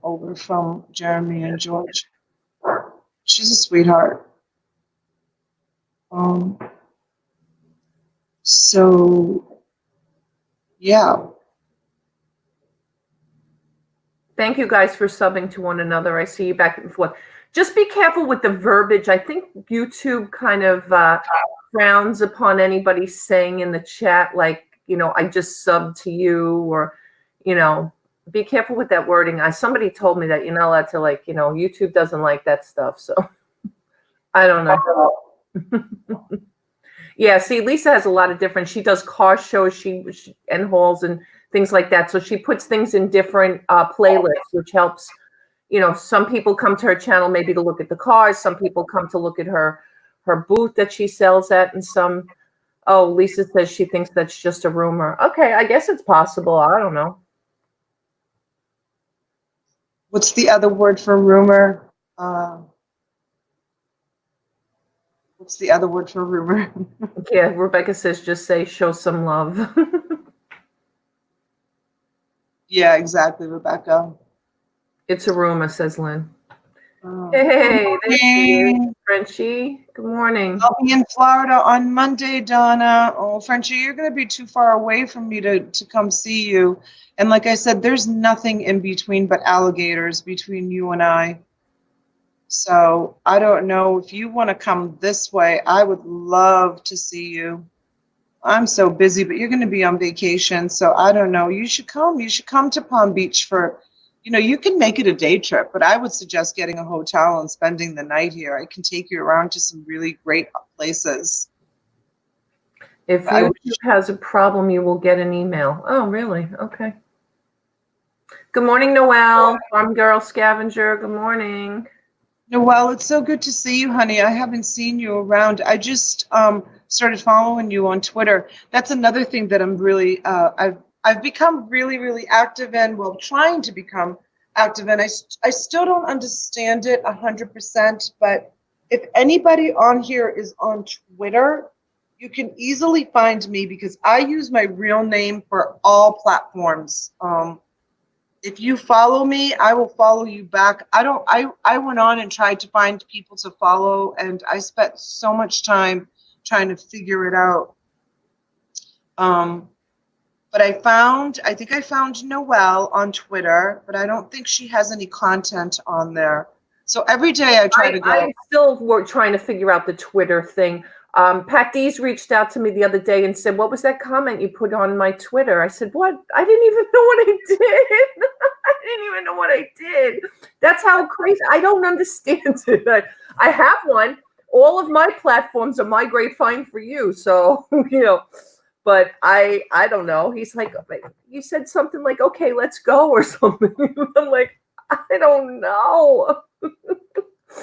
over from Jeremy and George. She's a sweetheart. So, yeah. Thank you guys for subbing to one another. I see you back and forth. Just be careful with the verbiage. I think YouTube kind of frowns upon anybody saying in the chat, like, I just subbed to you, or, be careful with that wording. Somebody told me that you're not allowed to, like, YouTube doesn't like that stuff. So I don't know. Yeah, see, Lisa has a lot of different, she does car shows, and hauls and things like that. So she puts things in different playlists, which helps, some people come to her channel maybe to look at the cars. Some people come to look at her booth that she sells at. And Lisa says she thinks that's just a rumor. Okay, I guess it's possible. I don't know. What's the other word for rumor? What's the other word for rumor? Yeah, Rebecca says just say show some love. Yeah, exactly, Rebecca. It's a rumor, says Lynn. Hey, there she is, Frenchie. Good morning. I'll be in Florida on Monday, Donna. Oh, Frenchie, you're going to be too far away from me to come see you. And like I said, there's nothing in between but alligators between you and I. So I don't know if you want to come this way. I would love to see you. I'm so busy, but you're going to be on vacation. So I don't know. You should come. You should come to Palm Beach for, you can make it a day trip, but I would suggest getting a hotel and spending the night here. I can take you around to some really great places. If YouTube has a problem, you will get an email. Oh, really? Okay. Good morning, Noelle, Farm Girl Scavenger. Good morning. Noelle, it's so good to see you, honey. I haven't seen you around. I just started following you on Twitter. That's another thing that I'm really, I've become really, really active in, trying to become active in. I still don't understand it 100%, but if anybody on here is on Twitter, you can easily find me because I use my real name for all platforms. If you follow me, I will follow you back. I went on and tried to find people to follow, and I spent so much time trying to figure it out. But I think I found Noelle on Twitter, but I don't think she has any content on there. So every day I try to go. I'm still trying to figure out the Twitter thing. Pat Dees reached out to me the other day and said, what was that comment you put on my Twitter? I said, what? I didn't even know what I did. I didn't even know what I did. That's how crazy. I don't understand it. I have one. All of my platforms are my great find for you. So, but I don't know. He's like, you said something like, okay, let's go or something. I'm like, I don't know.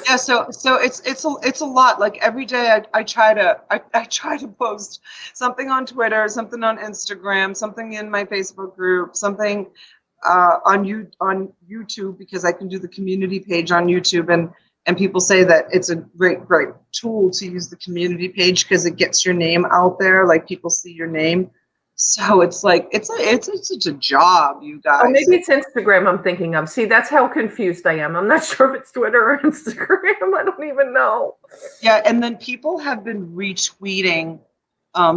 Yeah, so it's a lot. Like every day I try to post something on Twitter, something on Instagram, something in my Facebook group, something on YouTube, because I can do the community page on YouTube, and people say that it's a great tool to use the community page because it gets your name out there, like people see your name. So it's like it's a job, you guys. Oh, maybe it's Instagram I'm thinking of. See, that's how confused I am. I'm not sure if it's Twitter or Instagram. I don't even know. Yeah, and then people have been retweeting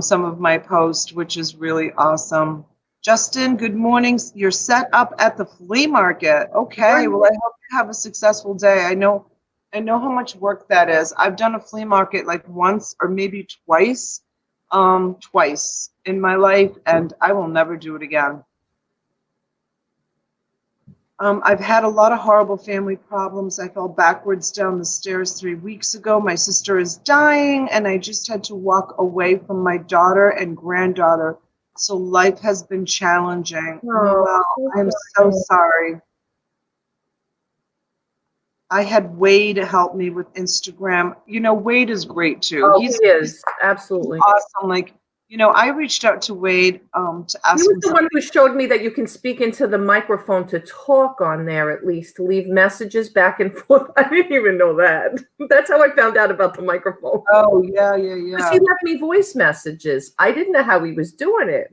some of my posts, which is really awesome. Justin, good morning. You're set up at the flea market. Okay, well, I hope you have a successful day. I know how much work that is. I've done a flea market like once or maybe twice in my life, and I will never do it again. I've had a lot of horrible family problems. I fell backwards down the stairs 3 weeks ago. My sister is dying, and I just had to walk away from my daughter and granddaughter. So life has been challenging. Oh, Wow, I'm so sorry. I had Wade help me with Instagram. You know, Wade is great too. Oh, he is. Absolutely. Awesome. Like, you know, I reached out to Wade to ask He was him the one who showed me that you can speak into the microphone to talk on there, at least to leave messages back and forth. I didn't even know that. That's how I found out about the microphone. Oh, yeah. Because he left me voice messages. I didn't know how he was doing it.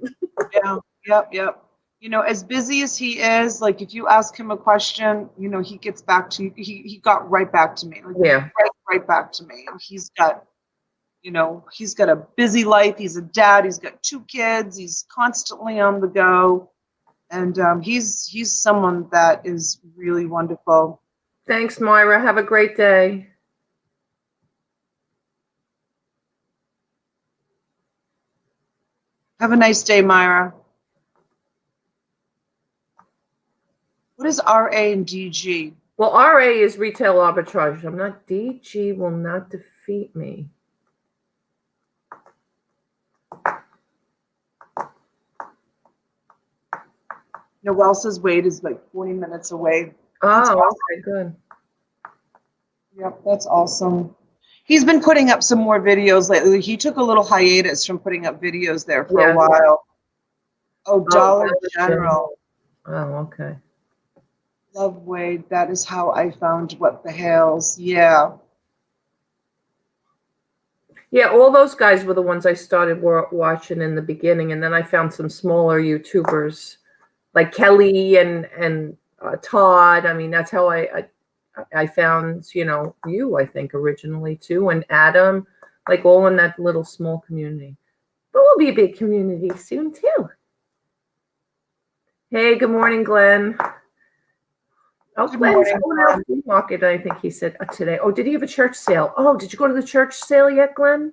Yeah, yep. You know, as busy as he is, like if you ask him a question, you know, he gets back to you. He got right back to me. Like, yeah. Right back to me. And he's got, you know, he's got a busy life. He's a dad. He's got 2 kids. He's constantly on the go. And he's someone that is really wonderful. Thanks, Myra. Have a great day. Have a nice day, Myra. What is RA and DG? Well, RA is retail arbitrage. I'm not DG will not defeat me. Noelle says Wade is like 40 minutes away. Oh, okay, good. Yep, that's awesome. He's been putting up some more videos lately. He took a little hiatus from putting up videos there for a while. Oh, Dollar General. Oh, okay. Love Wade. That is how I found What the Hales. Yeah. Yeah, all those guys were the ones I started watching in the beginning, and then I found some smaller YouTubers like Kelly and Todd. I mean, that's how I found, you know, you, I think, originally too, and Adam, like all in that little small community. But we'll be a big community soon too. Hey, good morning, Glenn. Oh, Glenn's going out to the market, I think he said today. Oh, did he have a church sale? Oh, did you go to the church sale yet, Glenn?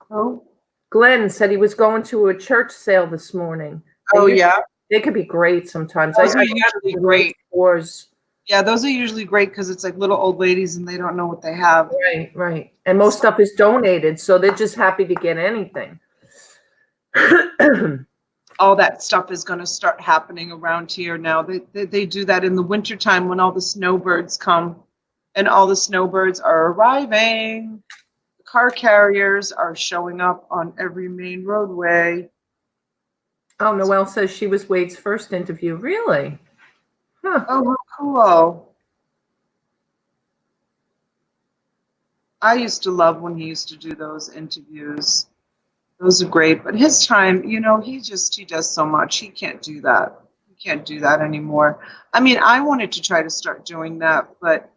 Oh. Glenn said he was going to a church sale this morning. Oh, yeah. They could be great sometimes. Those are usually great. Stores. Yeah, those are usually great because it's like little old ladies and they don't know what they have. Right. And most stuff is donated, so they're just happy to get anything. All that stuff is going to start happening around here now. They do that in the wintertime when all the snowbirds come, and all the snowbirds are arriving. The car carriers are showing up on every main roadway. Oh, Noelle says she was Wade's first interview. Really? Huh. Oh, cool. I used to love when he used to do those interviews. Those are great. But his time, you know, he does so much. He can't do that. He can't do that anymore. I mean, I wanted to try to start doing that, but,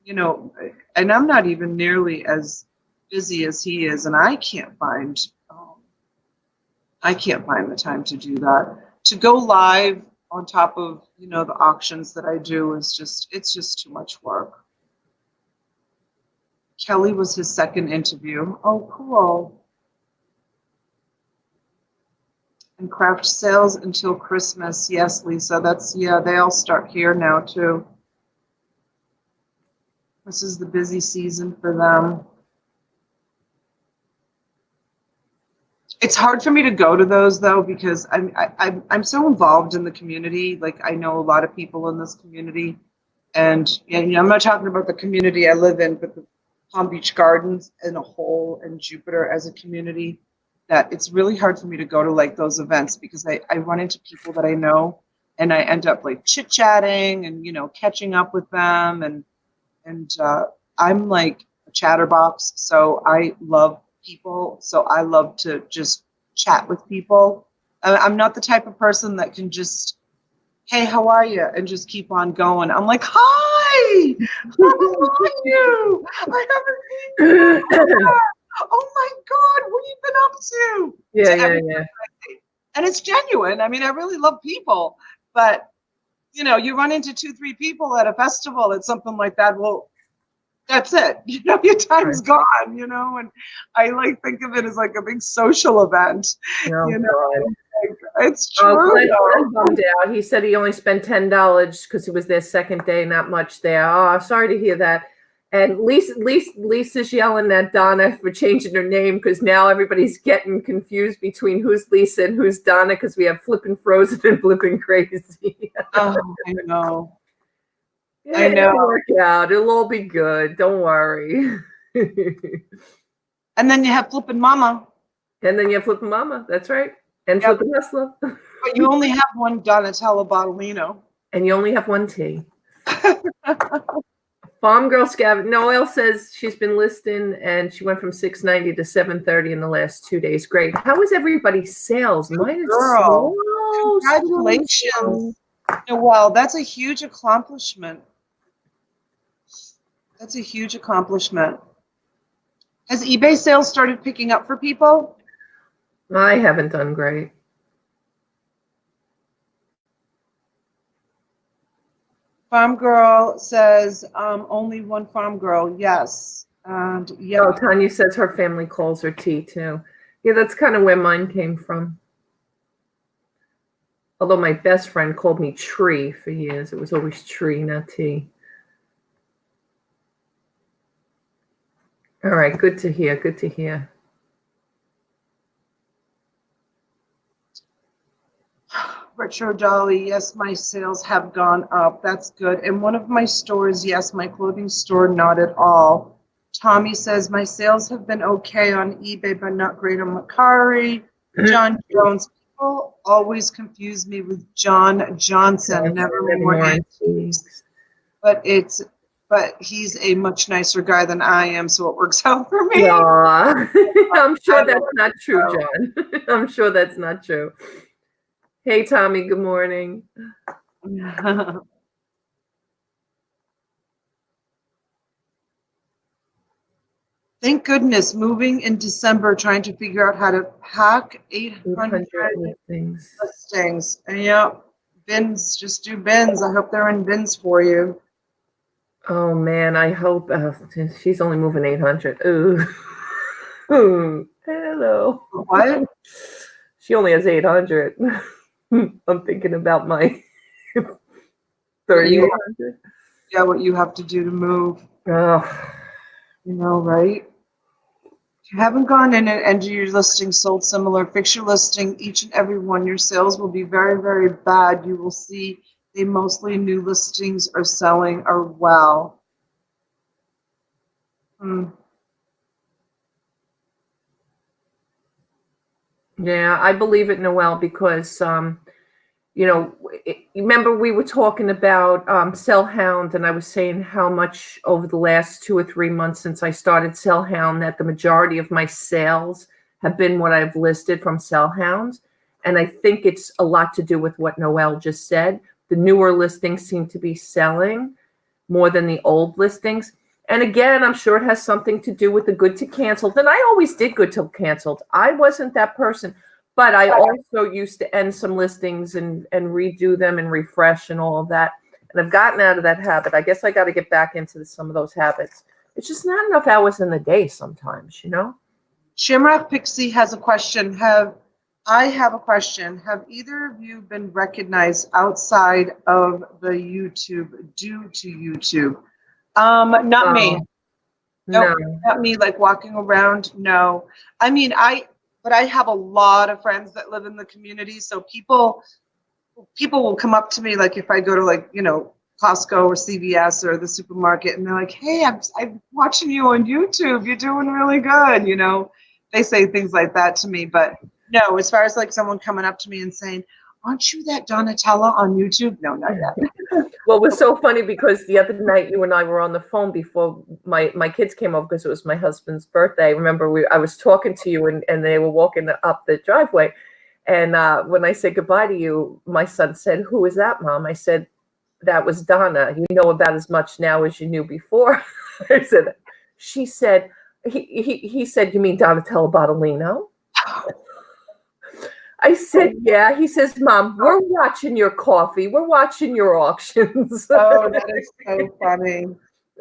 you know, and I'm not even nearly as busy as he is, and I can't find the time to do that. To go live on top of, you know, the auctions that I do is it's just too much work. Kelly was his second interview. Oh, cool. And craft sales until Christmas. Yes, Lisa, they all start here now too. This is the busy season for them. It's hard for me to go to those though, because I'm so involved in the community. Like I know a lot of people in this community, and you know, I'm not talking about the community I live in, but the Palm Beach Gardens in a whole, and Jupiter as a community. That it's really hard for me to go to like those events because I run into people that I know, and I end up like chit chatting and, you know, catching up with them, and I'm like a chatterbox, so I love people, so I love to just chat with people. I'm not the type of person that can just, hey, how are you? And just keep on going. I'm like, hi, how are you? I haven't seen you. Oh my God, what have you been up to? Yeah. And it's genuine. I mean, I really love people, but you know, you run into 2-3 people at a festival and something like that. Well, that's it. You know, your time's gone, you know, and I like think of it as like a big social event. Oh, you know, God. it's true. Glenn bummed out. He said he only spent $10 because it was their second day, not much there. Oh, sorry to hear that. And Lisa's yelling at Donna for changing her name because now everybody's getting confused between who's Lisa and who's Donna because we have Flippin' Frozen and Flippin' Crazy. Oh, I know. Yeah, I know. it'll work out. It'll all be good. Don't worry. And then you have Flippin' Mama. And then you have Flippin' Mama. That's right. And Yep. Flippin' Hustler. But you only have one Donatella Bottlino. And you only have one tea. Farm Girl Scav Noel says she's been listing and she went from 690 to 730 in the last 2 days. Great. How is everybody's sales? Mine is Girl. slow. Congratulations. Well, that's a huge accomplishment. That's a huge accomplishment. Has eBay sales started picking up for people? I haven't done great. Farm Girl says only one Farm Girl. Yes. And yeah. Oh, Tanya says her family calls her T too. Yeah, that's kind of where mine came from. Although my best friend called me Tree for years. It was always Tree, not T. All right, good to hear. Good to hear. Retro Dolly, yes, my sales have gone up. That's good. And one of my stores, yes, my clothing store, not at all. Tommy says my sales have been okay on eBay, but not great on Mercari. John Jones, people always confuse me with John Johnson. Never more antiques. But he's a much nicer guy than I am, so it works out for me. I'm sure that's not true, John. I'm sure that's not true. Hey, Tommy, good morning. Thank goodness, moving in December, trying to figure out how to pack 800 listings. And yeah, bins, just do bins. I hope they're in bins for you. Oh, man, I hope she's only moving 800. Ooh. Hello. What? She only has 800. I'm thinking about my 3,800. Yeah, what you have to do to move. Oh. You know, right? If you haven't gone in and entered your listing sold similar, fix your listing, each and every one. Your sales will be very, very bad. You will see they mostly new listings are selling or well. Yeah, I believe it, Noelle, because you know, remember we were talking about Sell Hound, and I was saying how much over the last 2 or 3 months since I started Sell Hound that the majority of my sales have been what I've listed from Sell Hound. And I think it's a lot to do with what Noelle just said. The newer listings seem to be selling more than the old listings. And again, I'm sure it has something to do with the good to canceled. And I always did good to canceled. I wasn't that person. But I also used to end some listings and redo them and refresh and all of that. And I've gotten out of that habit. I guess I got to get back into some of those habits. It's just not enough hours in the day sometimes, you know? Shamrock Pixie has a question. I have a question. Have either of you been recognized outside of the YouTube due to YouTube? Not me. No, not me, like walking around. No. I mean, but I have a lot of friends that live in the community. So people will come up to me, like if I go to like, you know, Costco or CVS or the supermarket, and they're like, hey, I'm watching you on YouTube. You're doing really good. You know, they say things like that to me. But no, as far as like someone coming up to me and saying, aren't you that Donatella on YouTube? No, not yet. Well, it was so funny because the other night you and I were on the phone before my kids came over because it was my husband's birthday. Remember, I was talking to you and they were walking up the driveway. And when I said goodbye to you, my son said, "Who is that, Mom?" I said, "That was Donna. You know about as much now as you knew before." I said, she said, he said, "You mean Donatella Bottolino?" I said, "Yeah." He says, "Mom, we're watching your coffee. We're watching your auctions." Oh, that is so funny.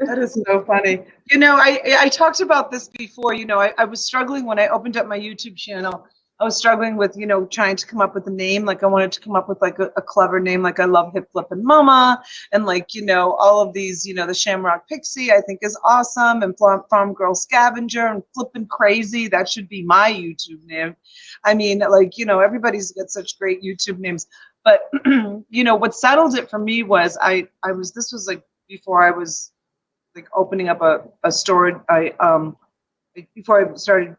That is so funny. You know, I talked about this before. You know, I was struggling when I opened up my YouTube channel. I was struggling with, you know, trying to come up with a name. Like I wanted to come up with like a clever name, like I love Hip Flip and Mama, and like, you know, all of these, you know, the Shamrock Pixie I think is awesome, and Farm Girl Scavenger and Flippin' Crazy. That should be my YouTube name. I mean, like, you know, everybody's got such great YouTube names. But you know, what settled it for me was this was like before I was like opening up a storage. Before I started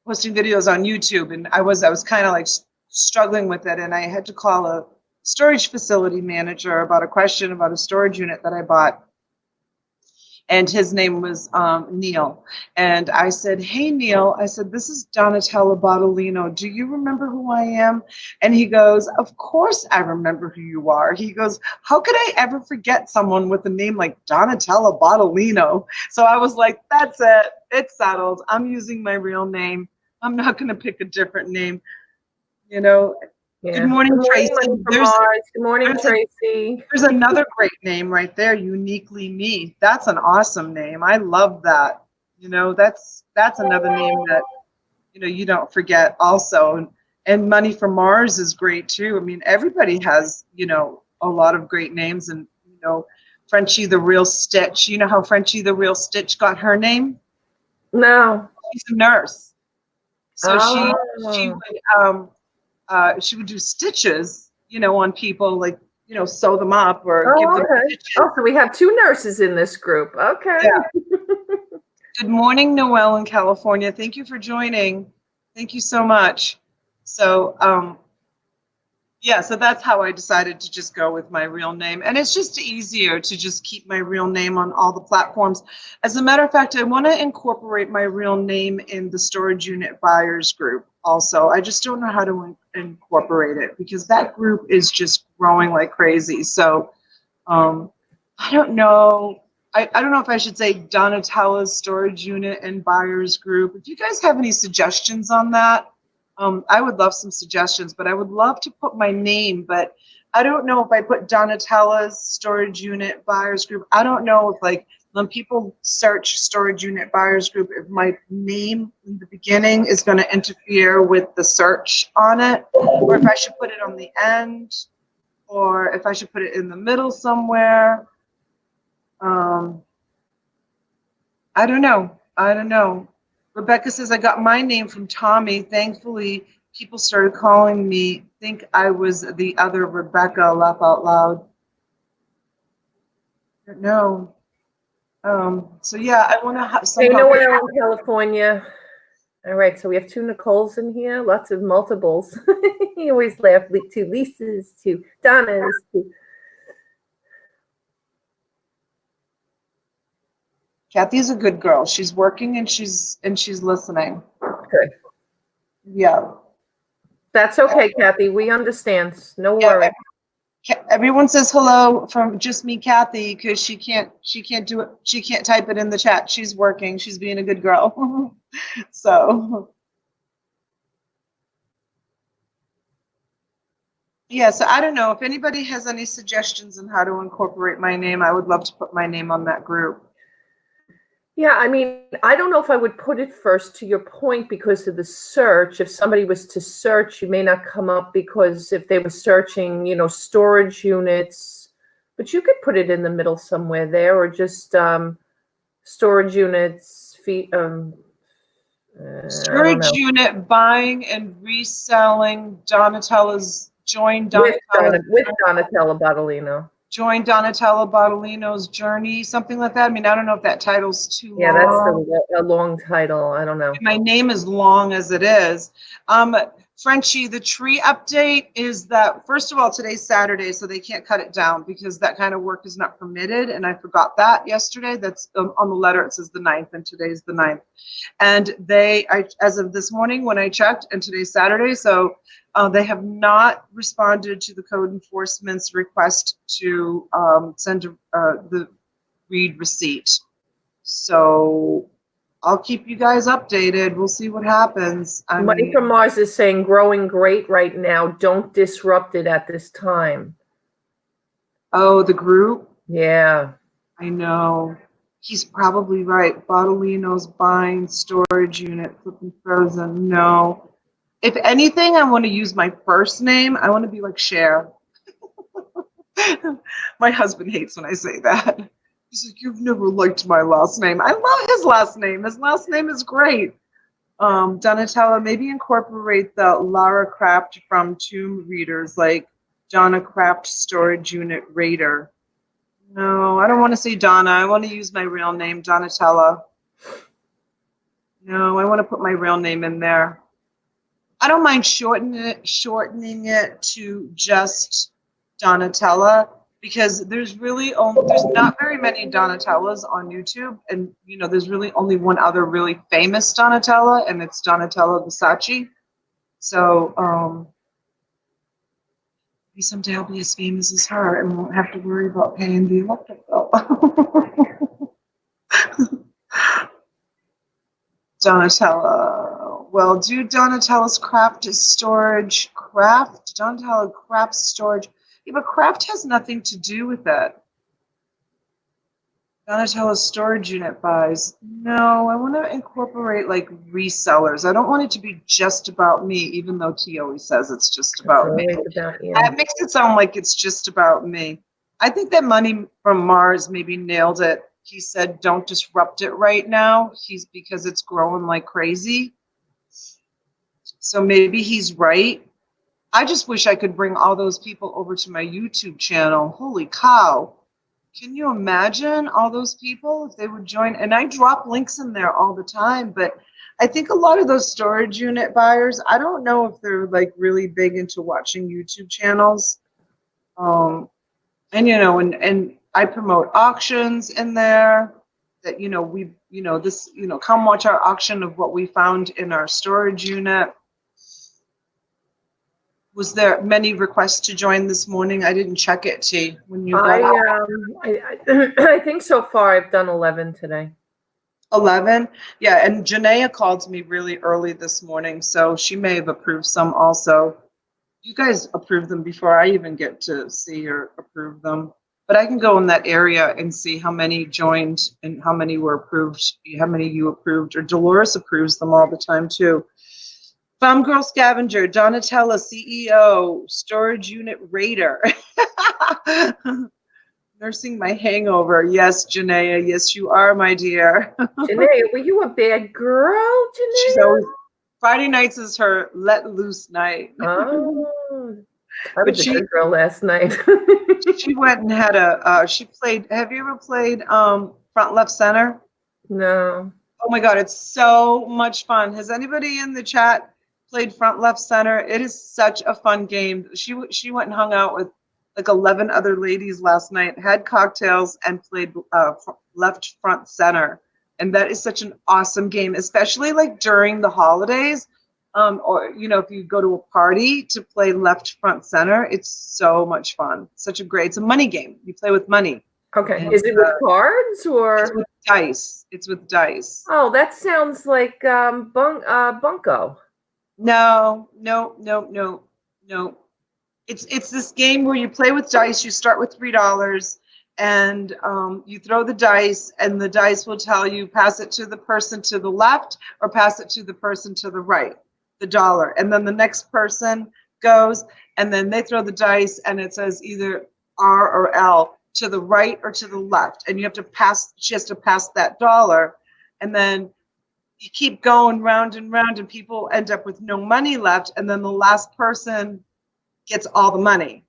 posting videos on YouTube, and I was kind of like struggling with it, and I had to call a storage facility manager about a question about a storage unit that I bought, and his name was Neil, and I said, "Hey Neil," I said, "this is Donatella Bottolino. Do you remember who I am?" And he goes, "Of course I remember who you are." He goes, "How could I ever forget someone with a name like Donatella Bottolino?" So I was like, "That's it. It's settled. I'm using my real name. I'm not going to pick a different name." You know. Yeah. Good morning, Tracy. Good morning, Tracy. There's another great name right there, Uniquely Me. That's an awesome name. I love that. You know, that's another name that, you know, you don't forget also. And Money from Mars is great too. I mean, everybody has, you know, a lot of great names. And, you know, Frenchie the Real Stitch. You know how Frenchie the Real Stitch got her name? No. She's a nurse. So Oh. she would do stitches, you know, on people, like, you know, sew them up or give them stitches. Oh, so we have two nurses in this group. Okay. Yeah. Good morning, Noelle in California. Thank you for joining. Thank you so much. So, yeah, so that's how I decided to just go with my real name. And it's just easier to just keep my real name on all the platforms. As a matter of fact, I want to incorporate my real name in the storage unit buyers group also. I just don't know how to incorporate it because that group is just growing like crazy. So I don't know. I don't know if I should say Donatella's storage unit and buyers group. If you guys have any suggestions on that, I would love some suggestions, but I would love to put my name, but I don't know if I put Donatella's storage unit buyers group. I don't know if, like, when people search storage unit buyers group, if my name in the beginning is going to interfere with the search on it, or if I should put it on the end, or if I should put it in the middle somewhere. I don't know. I don't know. Rebecca says, I got my name from Tommy. Thankfully, people started calling me, think I was the other Rebecca, laugh out loud. No. So yeah, I want to have some. Hey, Noelle in California. All right, so we have two Nicoles in here, lots of multiples. You always laugh. Two Lisas, two Donnas, two. Kathy's a good girl. She's working and she's listening. Good. Yeah. That's okay, Kathy. We understand. No worry. Everyone says hello from just me, Kathy, because she can't do it. She can't type it in the chat. She's working. She's being a good girl. So yeah, so I don't know if anybody has any suggestions on how to incorporate my name. I would love to put my name on that group. Yeah, I mean, I don't know if I would put it first, to your point, because of the search. If somebody was to search, you may not come up, because if they were searching, you know, storage units, but you could put it in the middle somewhere there, or just storage units, storage unit buying and reselling Donatella's, join Donatella. With Donatella Bottolino. Join Donatella Bottolino's journey, something like that. I mean, I don't know if that title's too long. Yeah, that's a long title. I don't know. My name is long as it is. Frenchie, the tree update is that, first of all, today's Saturday, so they can't cut it down because that kind of work is not permitted. And I forgot that yesterday. That's on the letter, it says the 9th, and today's the 9th. And as of this morning when I checked, and today's Saturday, so they have not responded to the code enforcement's request to send the read receipt. So I'll keep you guys updated. We'll see what happens. Money from Mars is saying growing great right now. Don't disrupt it at this time. Oh, the group? Yeah. I know. He's probably right. Bottolino's buying storage unit, flipping frozen. No. If anything, I want to use my first name. I want to be like Cher. My husband hates when I say that. He's like, you've never liked my last name. I love his last name. His last name is great. Donatella, maybe incorporate the Lara Craft from Tomb Readers, like Donna Craft Storage Unit Raider. No, I don't want to say Donna. I want to use my real name, Donatella. No, I want to put my real name in there. I don't mind shortening it to just Donatella, because there's not very many Donatellas on YouTube, and there's really only one other really famous Donatella, and it's Donatella Versace. So maybe someday I'll be as famous as her and won't have to worry about paying the electric bill. Donatella. Well, do Donatella's craft storage. Donatella craft storage. Yeah, but craft has nothing to do with it. Donatella's storage unit buys. No, I want to incorporate like resellers. I don't want it to be just about me, even though T always says it's just about me. That makes it sound like it's just about me. I think that Money from Mars maybe nailed it. He said, don't disrupt it right now. Because it's growing like crazy. So maybe he's right. I just wish I could bring all those people over to my YouTube channel. Holy cow. Can you imagine all those people if they would join? And I drop links in there all the time, but I think a lot of those storage unit buyers, I don't know if they're like really big into watching YouTube channels. And I promote auctions in there that, come watch our auction of what we found in our storage unit. Was there many requests to join this morning? I didn't check it, T. When you I think so far I've done 11 today. 11? Yeah, and Janaea called me really early this morning, so she may have approved some also. You guys approved them before I even get to see or approve them. But I can go in that area and see how many joined and how many were approved, how many you approved, or Dolores approves them all the time too. Farm Girl Scavenger, Donatella, CEO, Storage Unit Raider. Nursing my hangover. Yes, Janaea. Yes, you are, my dear. Janaea, were you a bad girl, Janaea? She's always, Friday nights is her let loose night. Oh, I was a good girl last night. She went and had she played, have you ever played Front Left Center? No. Oh my God, it's so much fun. Has anybody in the chat played Front Left Center? It is such a fun game. She went and hung out with like 11 other ladies last night, had cocktails, and played Left Front Center. And that is such an awesome game, especially like during the holidays, or if you go to a party to play Left Front Center. It's so much fun. It's a money game. You play with money. Okay. Is it with cards or? It's with dice. It's with dice. Oh, that sounds like bunco. No. It's this game where you play with dice. You start with $3, and you throw the dice, and the dice will tell you pass it to the person to the left or pass it to the person to the right, the dollar. And then the next person goes, and then they throw the dice, and it says either R or L, to the right or to the left, and she has to pass that dollar, and then you keep going round and round, and people end up with no money left, and then the last person gets all the money.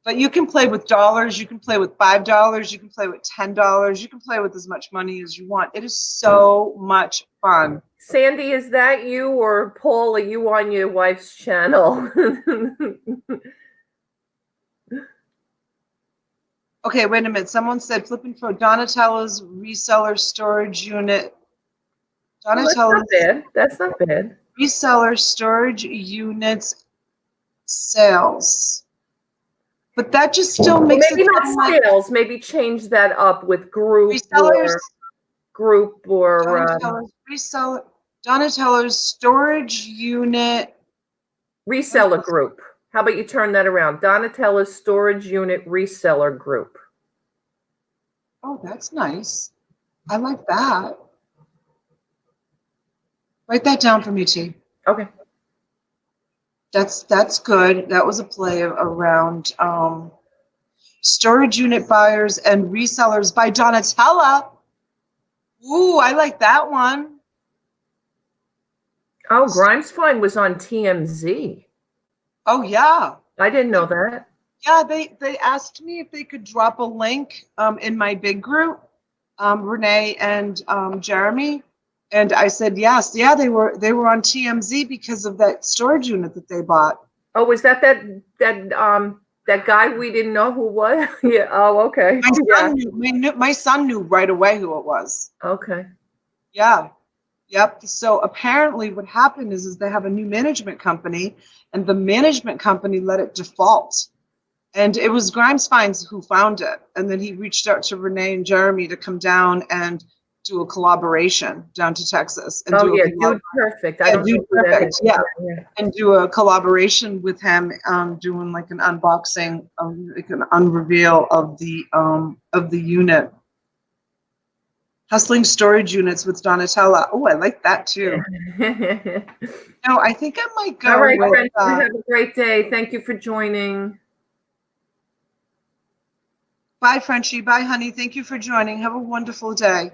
But you can play with dollars, you can play with $5, you can play with $10, you can play with as much money as you want. It is so much fun. Sandy, is that you, or Paul, are you on your wife's channel? Okay, wait a minute. Someone said flipping for Donatello's reseller storage unit. Well, that's not Donatello's bad. That's not bad. reseller storage units sales. But that just still Well, makes maybe it not sound like sales. Maybe change that up with resellers. group or Donatello's storage unit. reseller group. How about you turn that around? Donatella's storage unit reseller group. Oh, that's nice. I like that. Write that down for me, T. Okay. That's good. That was a play around storage unit buyers and resellers by Donatella. Ooh, I like that one. Oh, Grimes Fine was on TMZ. Oh yeah. I didn't know that. Yeah, they asked me if they could drop a link in my big group, Renee and Jeremy, and I said yes. Yeah, they were on TMZ because of that storage unit that they bought. Oh, was that guy we didn't know who was? Yeah. Oh, okay. My son knew right away who it was. Okay. Yeah. Yep. So apparently what happened is they have a new management company, and the management company let it default. And it was Grimes Fines who found it. And then he reached out to Renee and Jeremy to come down and do a collaboration down to Texas. And Dude Perfect. I don't know who that is. Yeah. And do a collaboration with him, doing like an unboxing, like an unreveal of the unit. Hustling storage units with Donatella. Oh, I like that too. No, I think I might go. All right, friends. Have a great day. Thank you for joining. Bye, Frenchie. Bye, honey. Thank you for joining. Have a wonderful day.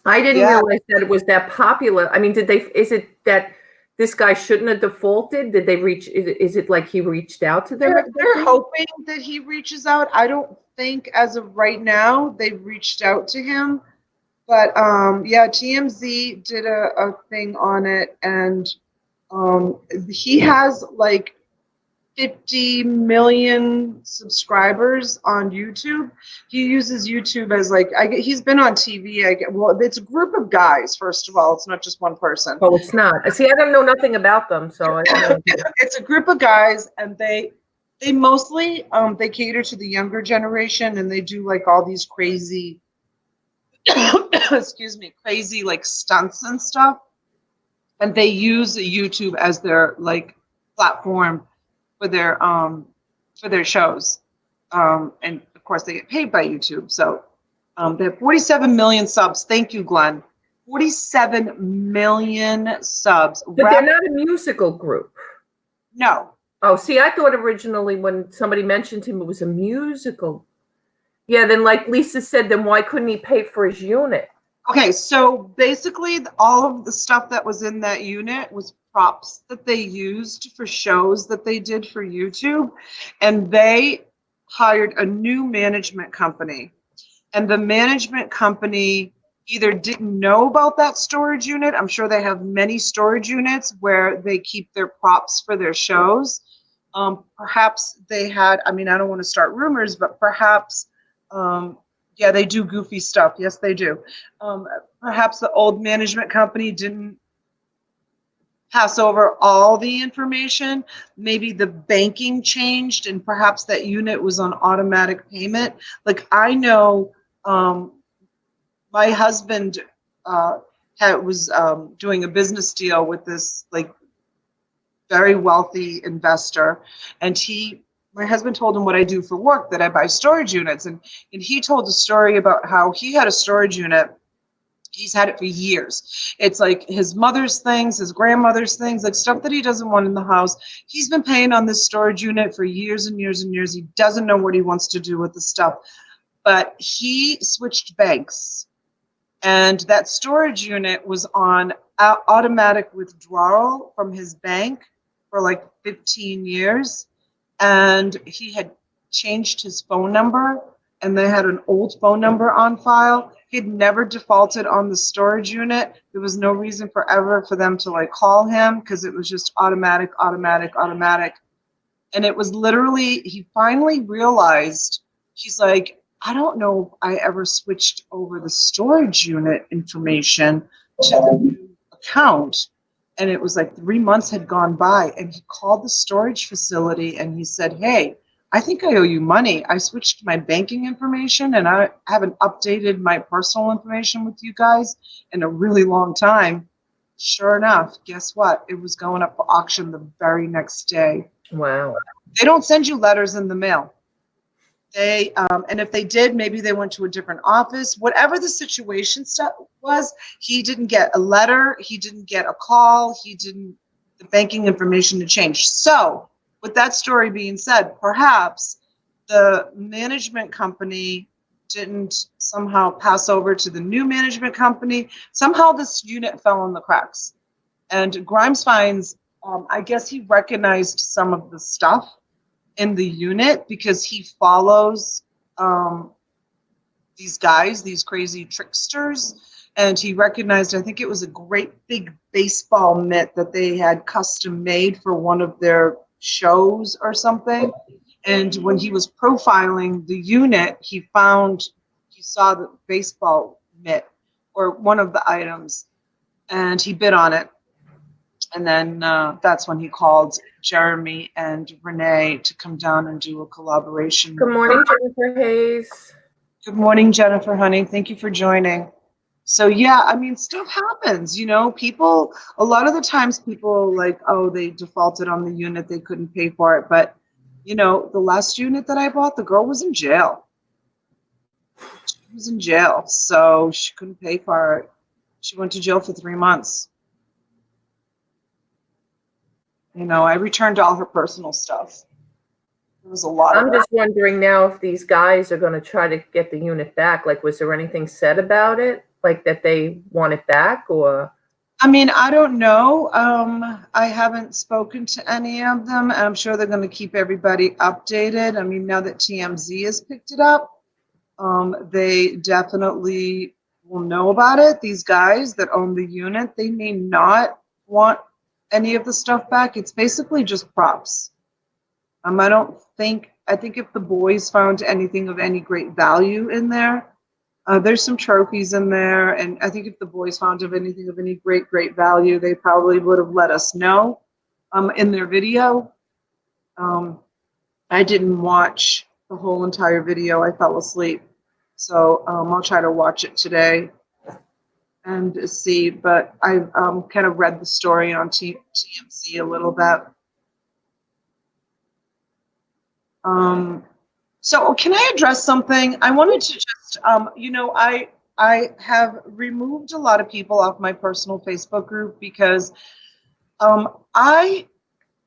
I didn't realize that it was that popular. I mean, is it that this guy shouldn't have defaulted? Did they reach, is it like he reached out to them? They're hoping that he reaches out. I don't think as of right now they've reached out to him. But yeah, TMZ did a thing on it, and he has like 50 million subscribers on YouTube. He uses YouTube as like, he's been on TV. Well, it's a group of guys, first of all. It's not just one person. Oh, it's not. See, I don't know nothing about them, so I don't know. It's a group of guys, and they mostly they cater to the younger generation, and they do like all these crazy excuse me, crazy like stunts and stuff. And they use YouTube as their like platform for their shows. And of course they get paid by YouTube. So they have 47 million subs. Thank you, Glenn. 47 million subs. But they're not a musical group. No. Oh, see, I thought originally when somebody mentioned him, it was a musical. Yeah, then like Lisa said, then why couldn't he pay for his unit? Okay, so basically all of the stuff that was in that unit was props that they used for shows that they did for YouTube, and they hired a new management company. And the management company either didn't know about that storage unit. I'm sure they have many storage units where they keep their props for their shows. Perhaps they had, I mean, I don't want to start rumors, but perhaps yeah, they do goofy stuff. Yes, they do. Perhaps the old management company didn't pass over all the information. Maybe the banking changed, and perhaps that unit was on automatic payment. Like I know my husband was doing a business deal with this like very wealthy investor, and my husband told him what I do for work, that I buy storage units. And he told a story about how he had a storage unit. He's had it for years. It's like his mother's things, his grandmother's things, like stuff that he doesn't want in the house. He's been paying on this storage unit for years and years and years. He doesn't know what he wants to do with the stuff. But he switched banks. And that storage unit was on automatic withdrawal from his bank for like 15 years. And he had changed his phone number and they had an old phone number on file. He'd never defaulted on the storage unit. There was no reason for them to like call him because it was just automatic. And it was literally, he finally realized, he's like, I don't know if I ever switched over the storage unit information to the new account. And it was like 3 months had gone by, and he called the storage facility and he said, hey, I think I owe you money. I switched my banking information and I haven't updated my personal information with you guys in a really long time. Sure enough, guess what? It was going up for auction the very next day. Wow. They don't send you letters in the mail. And if they did, maybe they went to a different office. Whatever the situation was, he didn't get a letter. He didn't get a call. The banking information to change. So with that story being said, perhaps the management company didn't somehow pass over to the new management company. Somehow this unit fell in the cracks. And Grimes finds, I guess he recognized some of the stuff in the unit because he follows these guys, these crazy tricksters, and he recognized, I think it was a great big baseball mitt that they had custom made for one of their shows or something. And when he was profiling the unit, he saw the baseball mitt or one of the items, and he bid on it. And then that's when he called Jeremy and Renee to come down and do a collaboration. Good morning, Jennifer Hayes. Good morning, Jennifer, honey. Thank you for joining. So, yeah, I mean, stuff happens, you know, a lot of the times people like, oh, they defaulted on the unit, they couldn't pay for it. But, you know, the last unit that I bought, the girl was in jail. She was in jail, so she couldn't pay for it. She went to jail for 3 months. You know, I returned all her personal stuff. There was a lot I'm just wondering now if these guys are going to try to get the unit back. Like, was there anything said about it? Like that they want it back, or? I mean, I don't know. I haven't spoken to any of them. I'm sure they're going to keep everybody updated. I mean, now that TMZ has picked it up, they definitely will know about it. These guys that own the unit, they may not want any of the stuff back. It's basically just props. I think if the boys found anything of any great value in there, there's some trophies in there, and I think if the boys found of anything of any great value, they probably would have let us know in their video. I didn't watch the whole entire video. I fell asleep. So I'll try to watch it today and see, but I kind of read the story on TMZ a little bit. So can I address something? I wanted to just, you know, I have removed a lot of people off my personal Facebook group because I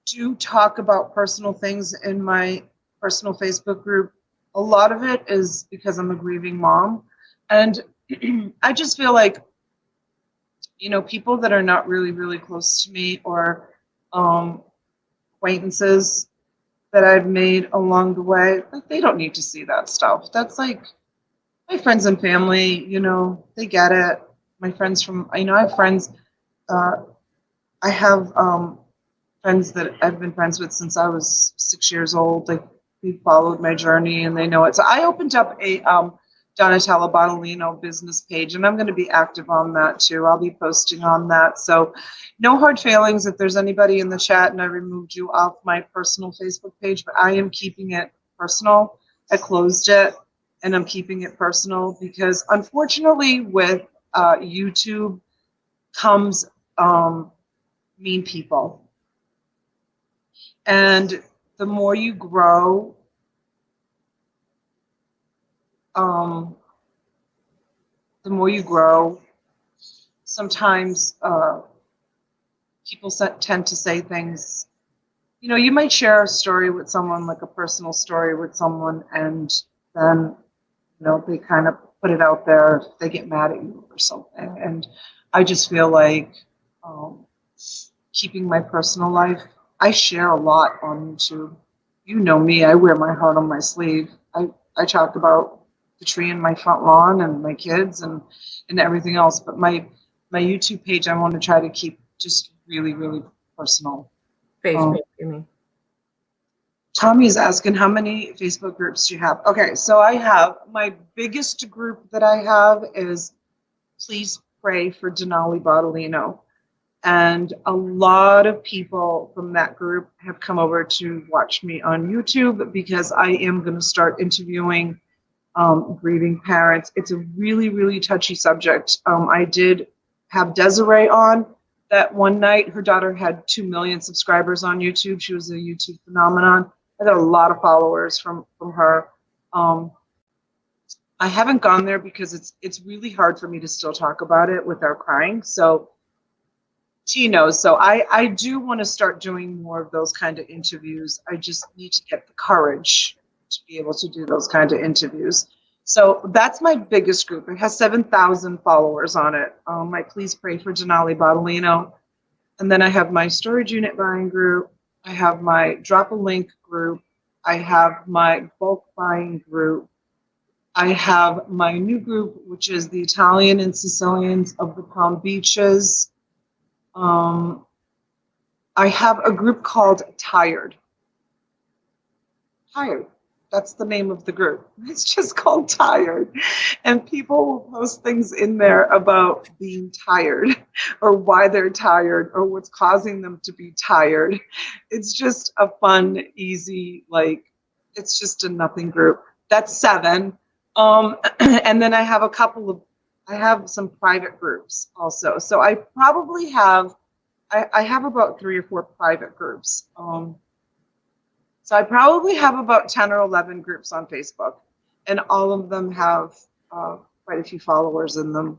do talk about personal things in my personal Facebook group. A lot of it is because I'm a grieving mom. And I just feel like, you know, people that are not really close to me or acquaintances that I've made along the way, like, they don't need to see that stuff. That's like my friends and family, you know, they get it. My friends from, you know, I have friends, I have friends that I've been friends with since I was 6 years old. Like, they followed my journey and they know it. So I opened up a Donatella Bottolino business page, and I'm going to be active on that too. I'll be posting on that. So no hard feelings if there's anybody in the chat and I removed you off my personal Facebook page, but I am keeping it personal. I closed it and I'm keeping it personal because unfortunately with YouTube comes mean people. And the more you grow, sometimes people tend to say things. You know, you might share a story with someone, like a personal story with someone, and then, you know, they kind of put it out there. They get mad at you or something. And I just feel like keeping my personal life. I share a lot on YouTube. You know me. I wear my heart on my sleeve. I talk about the tree in my front lawn and my kids and everything else. But my YouTube page, I want to try to keep just really, really personal. Facebook, you mean? Tommy is asking, how many Facebook groups do you have? Okay, so I have, my biggest group that I have is Please Pray for Denali Bottolino. And a lot of people from that group have come over to watch me on YouTube because I am going to start interviewing grieving parents. It's a really, really touchy subject. I did have Desiree on that one night. Her daughter had 2 million subscribers on YouTube. She was a YouTube phenomenon. I got a lot of followers from her. I haven't gone there because it's really hard for me to still talk about it without crying. So she knows. So I do want to start doing more of those kind of interviews. I just need to get the courage to be able to do those kind of interviews. So that's my biggest group. It has 7,000 followers on it. My Please Pray for Denali Bottolino. And then I have my storage unit buying group. I have my Drop a Link group. I have my bulk buying group. I have my new group, which is the Italian and Sicilians of the Palm Beaches. I have a group called Tired. Tired. That's the name of the group. It's just called Tired. And people will post things in there about being tired or why they're tired or what's causing them to be tired. It's just a fun, easy, it's just a nothing group. That's 7. And then I have some private groups also. So I probably have, I have about 3 or 4 private groups. So I probably have about 10 or 11 groups on Facebook, and all of them have quite a few followers in them.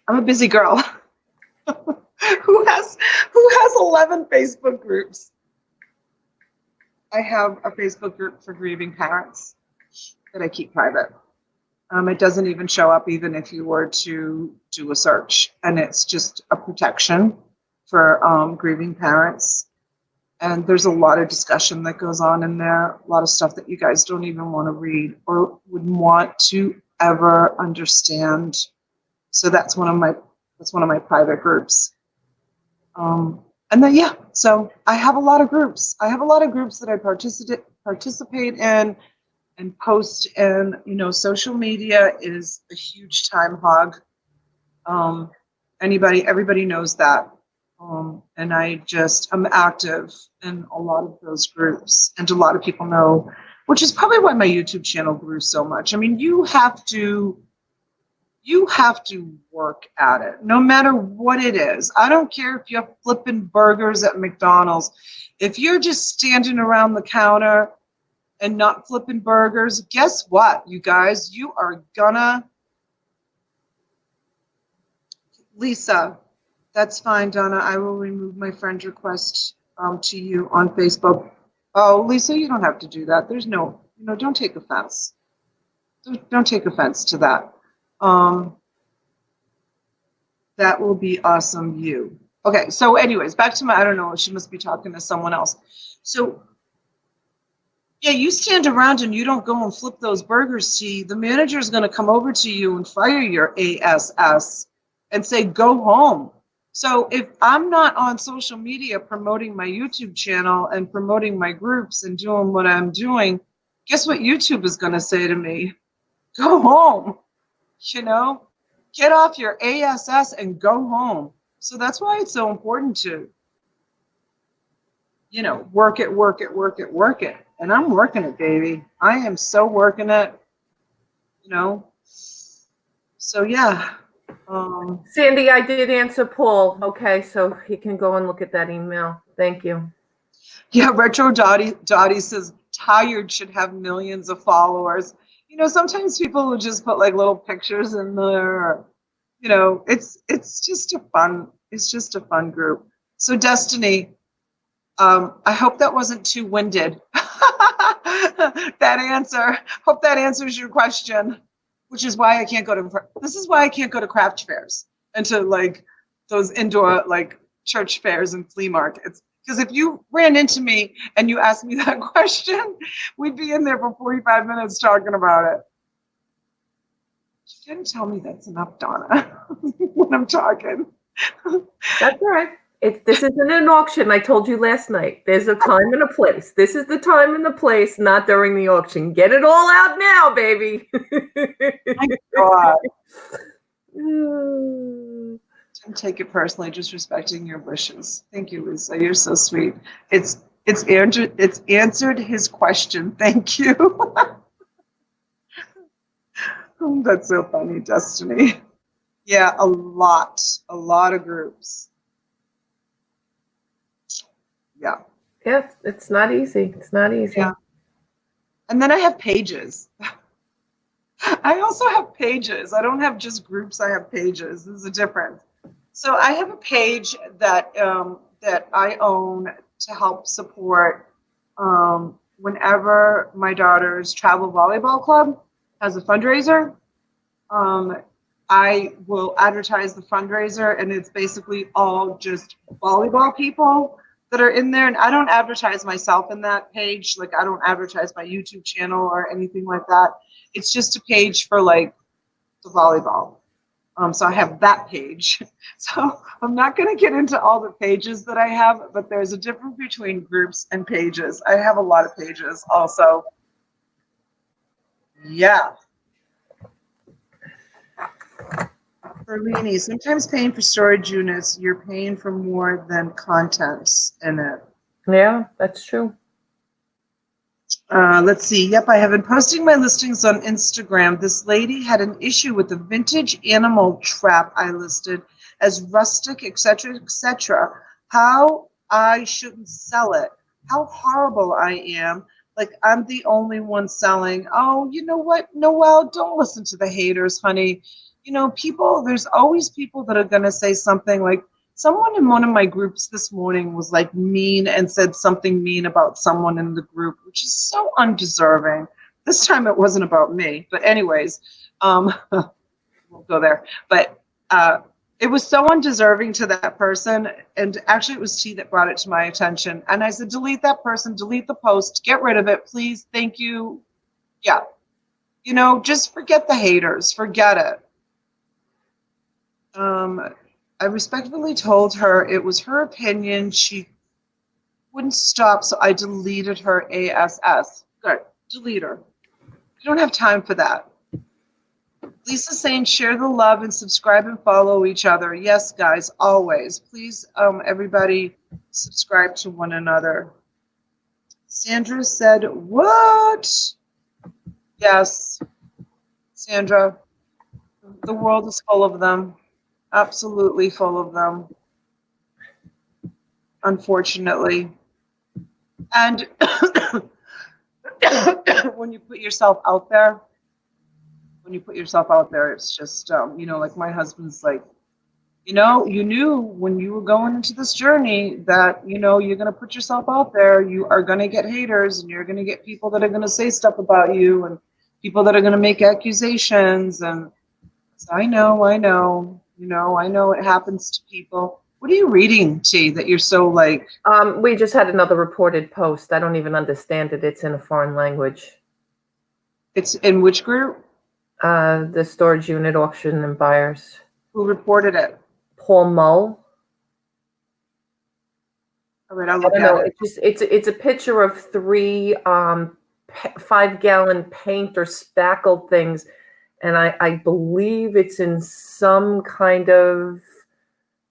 I'm a busy girl. Who has 11 Facebook groups? I have a Facebook group for grieving parents that I keep private. It doesn't even show up even if you were to do a search, and it's just a protection for grieving parents. And there's a lot of discussion that goes on in there, a lot of stuff that you guys don't even want to read or would want to ever understand. So that's one of my private groups. And then so I have a lot of groups. I have a lot of groups that I participate in and post in. Social media is a huge time hog. Everybody knows that. And I'm active in a lot of those groups, and a lot of people know, which is probably why my YouTube channel grew so much. I mean, you have to work at it, no matter what it is. I don't care if you're flipping burgers at McDonald's. If you're just standing around the counter and not flipping burgers, guess what, you guys? You are gonna... Lisa, that's fine, Donna. I will remove my friend request to you on Facebook. Oh, Lisa, you don't have to do that. There's no, don't take offense. Don't take offense to that. That will be awesome, you. Okay, so anyways, back to I don't know, she must be talking to someone else. So, yeah, you stand around and you don't go and flip those burgers, see, the manager is going to come over to you and fire your ASS and say, go home. So if I'm not on social media promoting my YouTube channel and promoting my groups and doing what I'm doing, guess what YouTube is going to say to me? Go home, get off your ASS and go home. So that's why it's so important to, work it. And I'm working it, baby. I am so working it, So yeah. Sandy, I did answer Paul. Okay, so he can go and look at that email. Thank you. Yeah, Retro Dottie says Tired should have millions of followers. Sometimes people will just put little pictures in there. It's just a fun group. So Destiny, I hope that wasn't too winded. That answer. Hope that answers your question. Which is why I can't go to craft fairs and to those indoor church fairs and flea markets. Because if you ran into me and you asked me that question, we'd be in there for 45 minutes talking about it. You didn't tell me that's enough, Donna, when I'm talking. That's all right. This isn't an auction. I told you last night. There's a time and a place. This is the time and the place, not during the auction. Get it all out now, baby. My God. Don't take it personally, just respecting your wishes. Thank you, Lisa. You're so sweet. It's answered his question. Thank you. Oh, that's so funny, Destiny. Yeah, a lot of groups. Yeah. Yeah, it's not easy. It's not easy. Yeah. And then I have pages. I also have pages. I don't have just groups. I have pages. There's a difference. So I have a page that that I own to help support whenever my daughter's travel volleyball club has a fundraiser. I will advertise the fundraiser, and it's basically all just volleyball people that are in there. And I don't advertise myself in that page. Like, I don't advertise my YouTube channel or anything like that. It's just a page for like the volleyball. So I have that page. So I'm not going to get into all the pages that I have, but there's a difference between groups and pages. I have a lot of pages also. Yeah. Berlini, sometimes paying for storage units, you're paying for more than contents in it. Yeah, that's true. Let's see. Yep, I have been posting my listings on Instagram. This lady had an issue with the vintage animal trap I listed as rustic, etc., etc. How I shouldn't sell it. How horrible I am. Like, I'm the only one selling. Oh, you know what, Noelle, don't listen to the haters, honey. You know, people, there's always people that are going to say something like, someone in one of my groups this morning was like mean and said something mean about someone in the group, which is so undeserving. This time it wasn't about me, but anyways, we'll go there. But it was so undeserving to that person. And actually it was T that brought it to my attention. And I said, delete that person, delete the post, get rid of it, please. Thank you. Yeah. You know, just forget the haters, forget it. I respectfully told her it was her opinion. She wouldn't stop, so I deleted her ASS. Good, delete her. You don't have time for that. Lisa's saying share the love and subscribe and follow each other. Yes, guys, always. Please, everybody, subscribe to one another. Sandra said, what? Yes, Sandra, the world is full of them. Absolutely full of them, unfortunately. And when you put yourself out there, it's just, you know, like my husband's like, you know, you knew when you were going into this journey that, you know, you're going to put yourself out there. You are going to get haters, and you're going to get people that are going to say stuff about you, and people that are going to make accusations. And I know. You know, I know it happens to people. What are you reading, T, that you're so like? We just had another reported post. I don't even understand it. It's in a foreign language. It's in which group? The storage unit auction and buyers. Who reported it? Paul Mull. All right, I'll look at it. It's a picture of 3 5-gallon paint or spackle things. And I believe it's in some kind of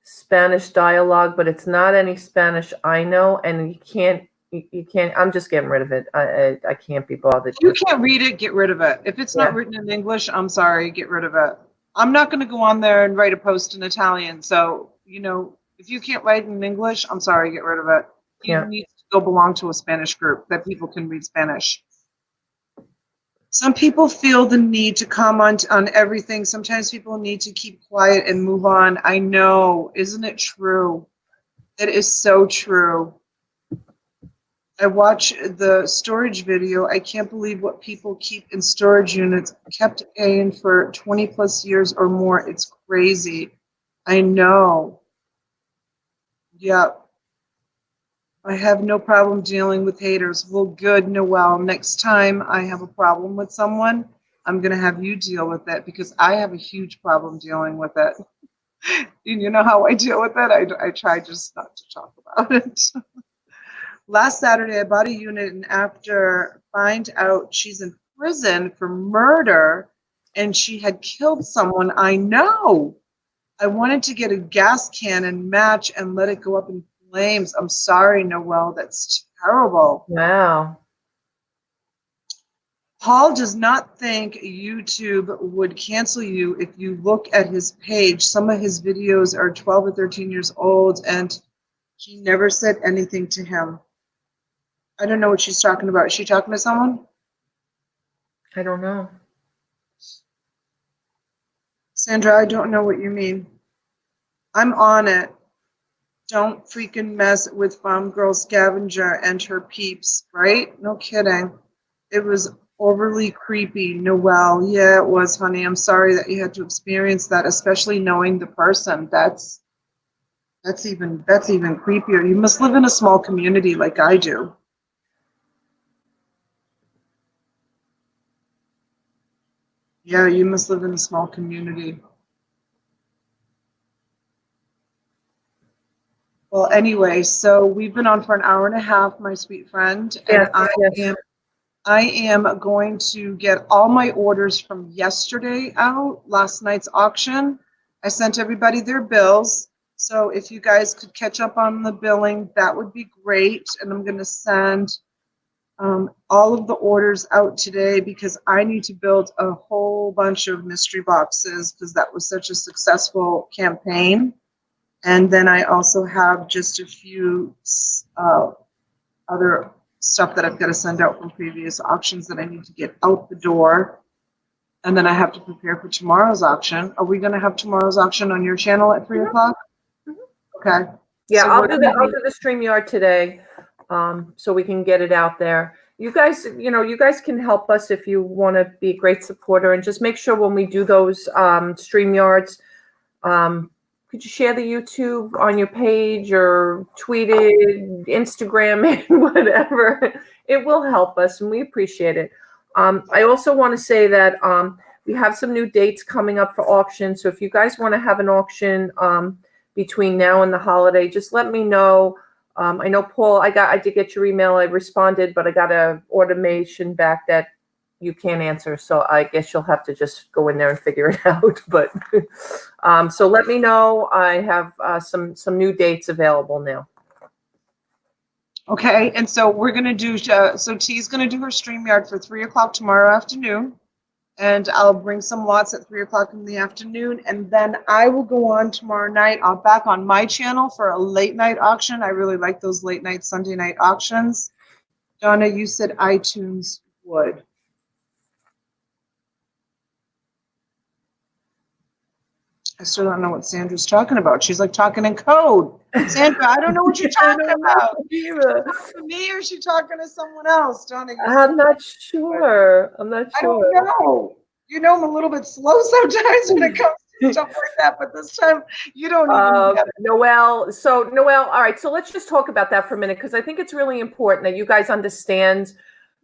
Spanish dialogue, but it's not any Spanish I know. And you can't, I'm just getting rid of it. I can't be bothered. If you can't read it, get rid of it. If it's not written in English, I'm sorry, get rid of it. I'm not going to go on there and write a post in Italian. So, you know, if you can't write in English, I'm sorry, get rid of it. You need to go belong to a Spanish group that people can read Spanish. Some people feel the need to comment on everything. Sometimes people need to keep quiet and move on. I know. Isn't it true? It is so true. I watch the storage video. I can't believe what people keep in storage units, kept paying for 20 plus years or more. It's crazy. I know. Yeah. I have no problem dealing with haters. Well, good, Noelle. Next time I have a problem with someone, I'm going to have you deal with it because I have a huge problem dealing with it. You know how I deal with it? I try just not to talk about it. Last Saturday, I bought a unit, and after find out she's in prison for murder and she had killed someone I know. I wanted to get a gas can and match and let it go up in flames. I'm sorry, Noelle. That's terrible. Wow. Paul does not think YouTube would cancel you if you look at his page. Some of his videos are 12 or 13 years old, and he never said anything to him. I don't know what she's talking about. Is she talking to someone? I don't know. Sandra, I don't know what you mean. I'm on it. Don't freaking mess with Farm Girl Scavenger and her peeps, right? No kidding. It was overly creepy, Noelle. Yeah, it was, honey. I'm sorry that you had to experience that, especially knowing the person. That's even creepier. You must live in a small community like I do. Yeah, you must live in a small community. Well, anyway, so we've been on for an hour and a half, my sweet friend, and Yes. I am going to get all my orders from yesterday out, last night's auction. I sent everybody their bills. So if you guys could catch up on the billing, that would be great. And I'm going to send all of the orders out today because I need to build a whole bunch of mystery boxes because that was such a successful campaign. And then I also have just a few other stuff that I've got to send out from previous auctions that I need to get out the door. And then I have to prepare for tomorrow's auction. Are we going to have tomorrow's auction on your channel at 3 o'clock? Okay. Yeah, So I'll do the StreamYard today, so we can get it out there. You guys can help us if you want to be a great supporter, and just make sure when we do those StreamYards, could you share the YouTube on your page or tweet it, Instagram it, whatever? It will help us, and we appreciate it. I also want to say that we have some new dates coming up for auction. So if you guys want to have an auction between now and the holiday, just let me know. I know, Paul, I did get your email. I responded, but I got a automation back that you can't answer. So I guess you'll have to just go in there and figure it out. But so let me know. I have some new dates available now. Okay, and so we're going to do, so T's going to do her StreamYard for 3 o'clock tomorrow afternoon. And I'll bring some lots at 3 o'clock in the afternoon. And then I will go on tomorrow night. I'll back on my channel for a late night auction. I really like those late night Sunday night auctions. Donna, you said iTunes would. I still don't know what Sandra's talking about. She's like talking in code. Sandra, I don't know what you're talking about. Is she talking to me or is she talking to someone else? Donna, I'm not sure. I don't know. You know I'm a little bit slow sometimes when it comes to stuff like that, but this time you don't even get it. Noelle, all right, so let's just talk about that for a minute because I think it's really important that you guys understand,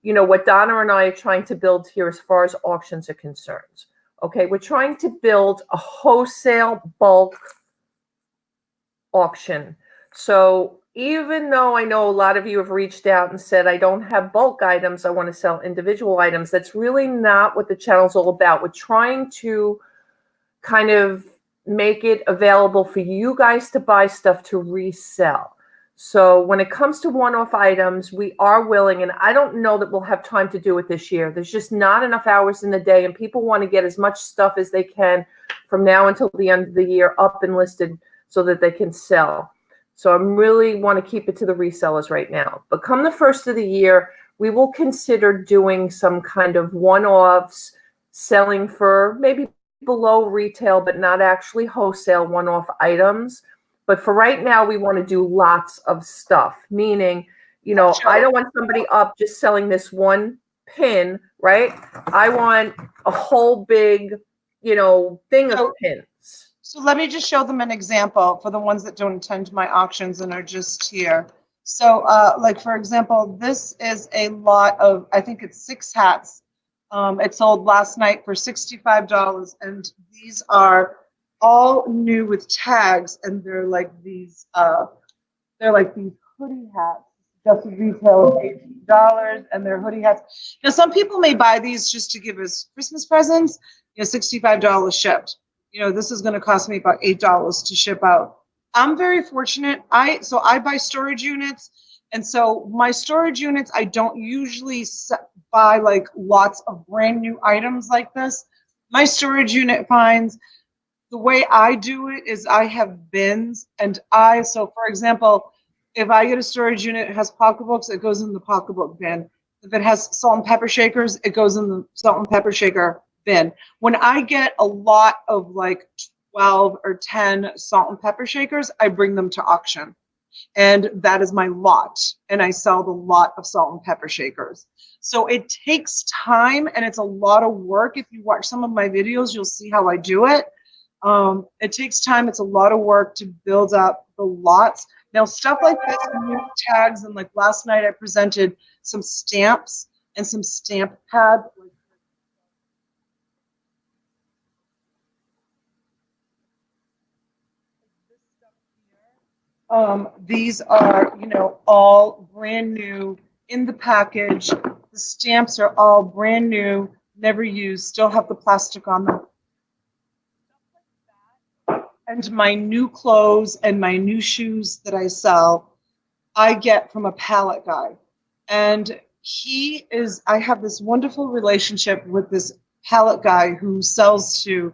what Donna and I are trying to build here as far as auctions are concerned. Okay, we're trying to build a wholesale bulk auction. So even though I know a lot of you have reached out and said, I don't have bulk items, I want to sell individual items, that's really not what the channel's all about. We're trying to kind of make it available for you guys to buy stuff to resell. So when it comes to one-off items, we are willing, and I don't know that we'll have time to do it this year. There's just not enough hours in the day, and people want to get as much stuff as they can from now until the end of the year up and listed so that they can sell. So I really want to keep it to the resellers right now. But come the first of the year, we will consider doing some kind of one-offs, selling for maybe below retail, but not actually wholesale one-off items. But for right now, we want to do lots of stuff, meaning, I don't want somebody up just selling this one pin, right? I want a whole big, thing of pins. So let me just show them an example for the ones that don't attend my auctions and are just here. So, like for example, this is a lot of, I think it's 6 hats. It sold last night for $65, and these are all new with tags, and they're like these hoodie hats. Just retail of $18, and they're hoodie hats. Now, some people may buy these just to give as Christmas presents. $65 shipped. This is going to cost me about $8 to ship out. I'm very fortunate. I buy storage units, and so my storage units, I don't usually buy like lots of brand new items like this. My storage unit finds, the way I do it is I have bins, and so for example, if I get a storage unit, it has pocketbooks, it goes in the pocketbook bin. If it has salt and pepper shakers, it goes in the salt and pepper shaker bin. When I get a lot of like 12 or 10 salt and pepper shakers, I bring them to auction. And that is my lot. And I sell the lot of salt and pepper shakers. So it takes time, and it's a lot of work. If you watch some of my videos, you'll see how I do it. It takes time. It's a lot of work to build up the lots. Now, stuff like this, new tags, and like last night I presented some stamps and some stamp pads. These are, all brand new in the package. The stamps are all brand new, never used, still have the plastic on them. And my new clothes and my new shoes that I sell, I get from a pallet guy. And I have this wonderful relationship with this pallet guy who sells to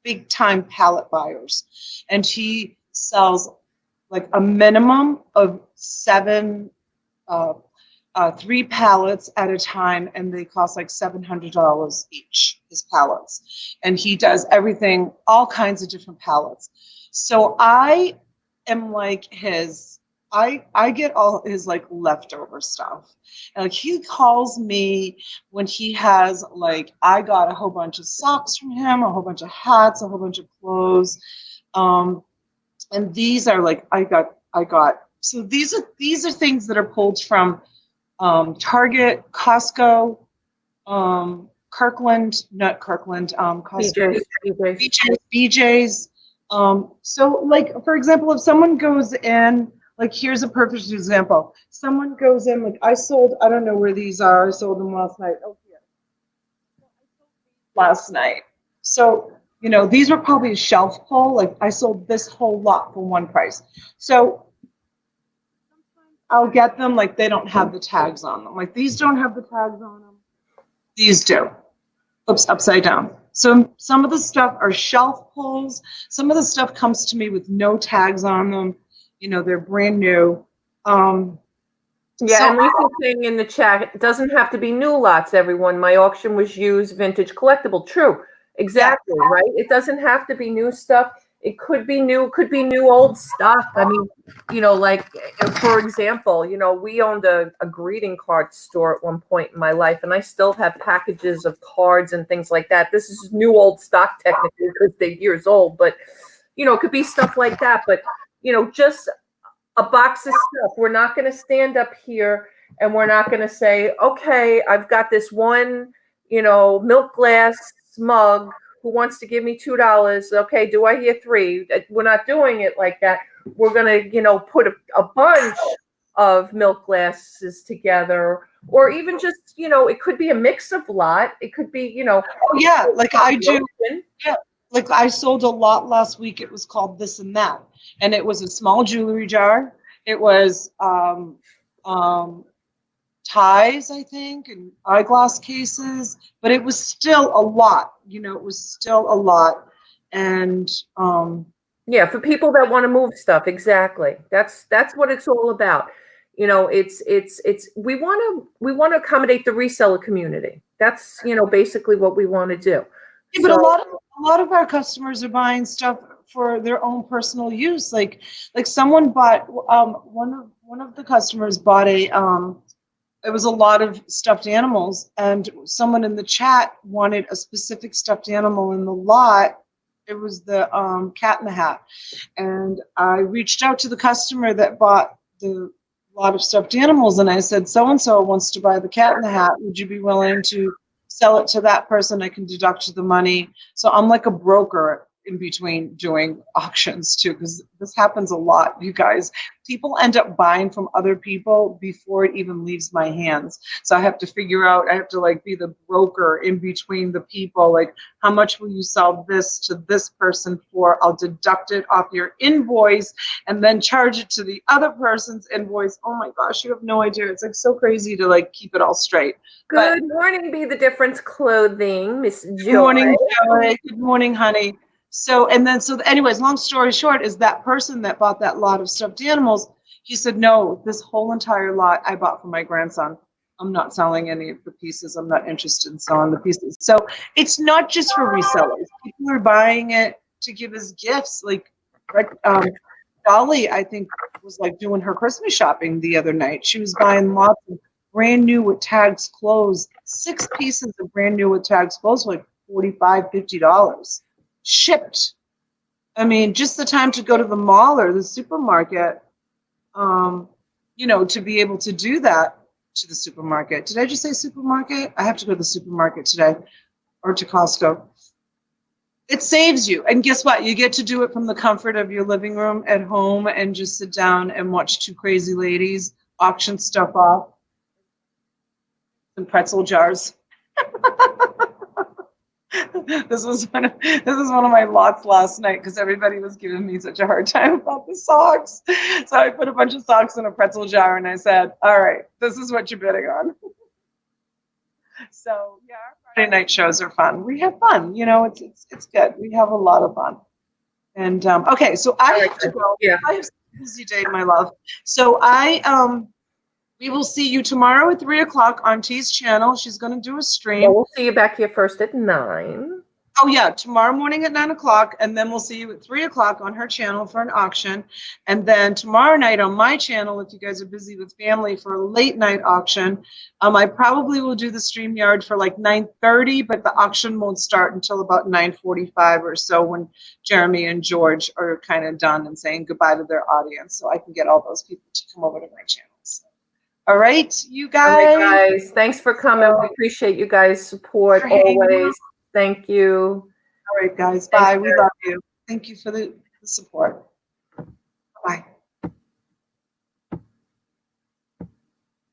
big time pallet buyers. And he sells like a minimum of 3 pallets at a time, and they cost like $700 each, his pallets. And he does everything, all kinds of different pallets. So I am like I get all his like leftover stuff. And like he calls me when he has like, I got a whole bunch of socks from him, a whole bunch of hats, a whole bunch of clothes. And these are like, I got, so these are things that are pulled from Target, Costco, Kirkland, not Kirkland, Costco, BJ's. So like, for example, if someone goes in, like here's a perfect example. Someone goes in, like I don't know where these are. I sold them last night. Oh, here. Last night. So, these were probably a shelf pull. Like I sold this whole lot for one price. So I'll get them, like they don't have the tags on them. Like these don't have the tags on them. These do. Oops, upside down. So some of the stuff are shelf pulls. Some of the stuff comes to me with no tags on them. They're brand new. And Lisa's saying in the chat, it doesn't have to be new lots, everyone. My auction was used, vintage, collectible. True. Exactly, yeah. Right? It doesn't have to be new stuff. It could be new, old stuff. I mean, like, for example, we owned a greeting card store at one point in my life, and I still have packages of cards and things like that. This is new old stock technically because they're years old, but, it could be stuff like that. But, just a box of stuff. We're not going to stand up here and we're not going to say, okay, I've got this one, milk glass mug. Who wants to give me $2? Okay, do I hear 3? We're not doing it like that. We're going to, put a bunch of milk glasses together, or even just, it could be a mix of lot. It could be, Oh, yeah, like I do. Yeah. Like I sold a lot last week. It was called This and That. And it was a small jewelry jar. It was ties, I think, and eyeglass cases, but it was still a lot. It was still a lot. And yeah, for people that want to move stuff, exactly. That's what it's all about. It's we want to accommodate the reseller community. That's basically what we want to do. Yeah, but a lot of our customers are buying stuff for their own personal use. Like someone bought one of the customers bought it was a lot of stuffed animals, and someone in the chat wanted a specific stuffed animal in the lot. It was the Cat in the Hat, and I reached out to the customer that bought the lot of stuffed animals, and I said, so and so wants to buy the Cat in the Hat. Would you be willing to sell it to that person? I can deduct the money. So I'm like a broker in between doing auctions too, because this happens a lot, you guys. People end up buying from other people before it even leaves my hands. So I have to figure out, I have to like be the broker in between the people. Like, how much will you sell this to this person for? I'll deduct it off your invoice and then charge it to the other person's invoice. Oh my gosh, you have no idea. It's like so crazy to like keep it all straight. Good morning, Be the Difference Clothing, Miss Joy. Good morning, Joy. Good morning, honey. So anyways, long story short is that person that bought that lot of stuffed animals, he said, no, this whole entire lot I bought for my grandson. I'm not selling any of the pieces. I'm not interested in selling the pieces. So it's not just for resellers. People are buying it to give as gifts. Like Dolly, I think, was like doing her Christmas shopping the other night. She was buying lots of brand new with tags clothes, 6 pieces of brand new with tags clothes, like $45, $50 shipped. I mean, just the time to go to the mall or the supermarket, to be able to do that to the supermarket. Did I just say supermarket? I have to go to the supermarket today or to Costco. It saves you. And guess what? You get to do it from the comfort of your living room at home and just sit down and watch 2 crazy ladies auction stuff off in pretzel jars. This is one of my lots last night because everybody was giving me such a hard time about the socks. So I put a bunch of socks in a pretzel jar and I said, all right, this is what you're bidding on. So yeah, our Friday night shows are fun. We have fun, it's good. We have a lot of fun. And okay, so I have to go. Yeah. I have a busy day, my love. So we will see you tomorrow at 3:00 on T's channel. She's going to do a stream. Well, we'll see you back here first at 9. Oh yeah, tomorrow morning at 9:00, and then we'll see you at 3:00 on her channel for an auction, and then tomorrow night on my channel, if you guys are busy with family, for a late night auction. I probably will do the StreamYard for like 9:30, but the auction won't start until about 9:45 or so when Jeremy and George are kind of done and saying goodbye to their audience, so I can get all those people to come over to my channel. So, all right, you guys. All right, guys. Thanks for coming. We appreciate you guys' support always. Thank you. All right, guys. Bye. We love you. Thank you for the support. Bye.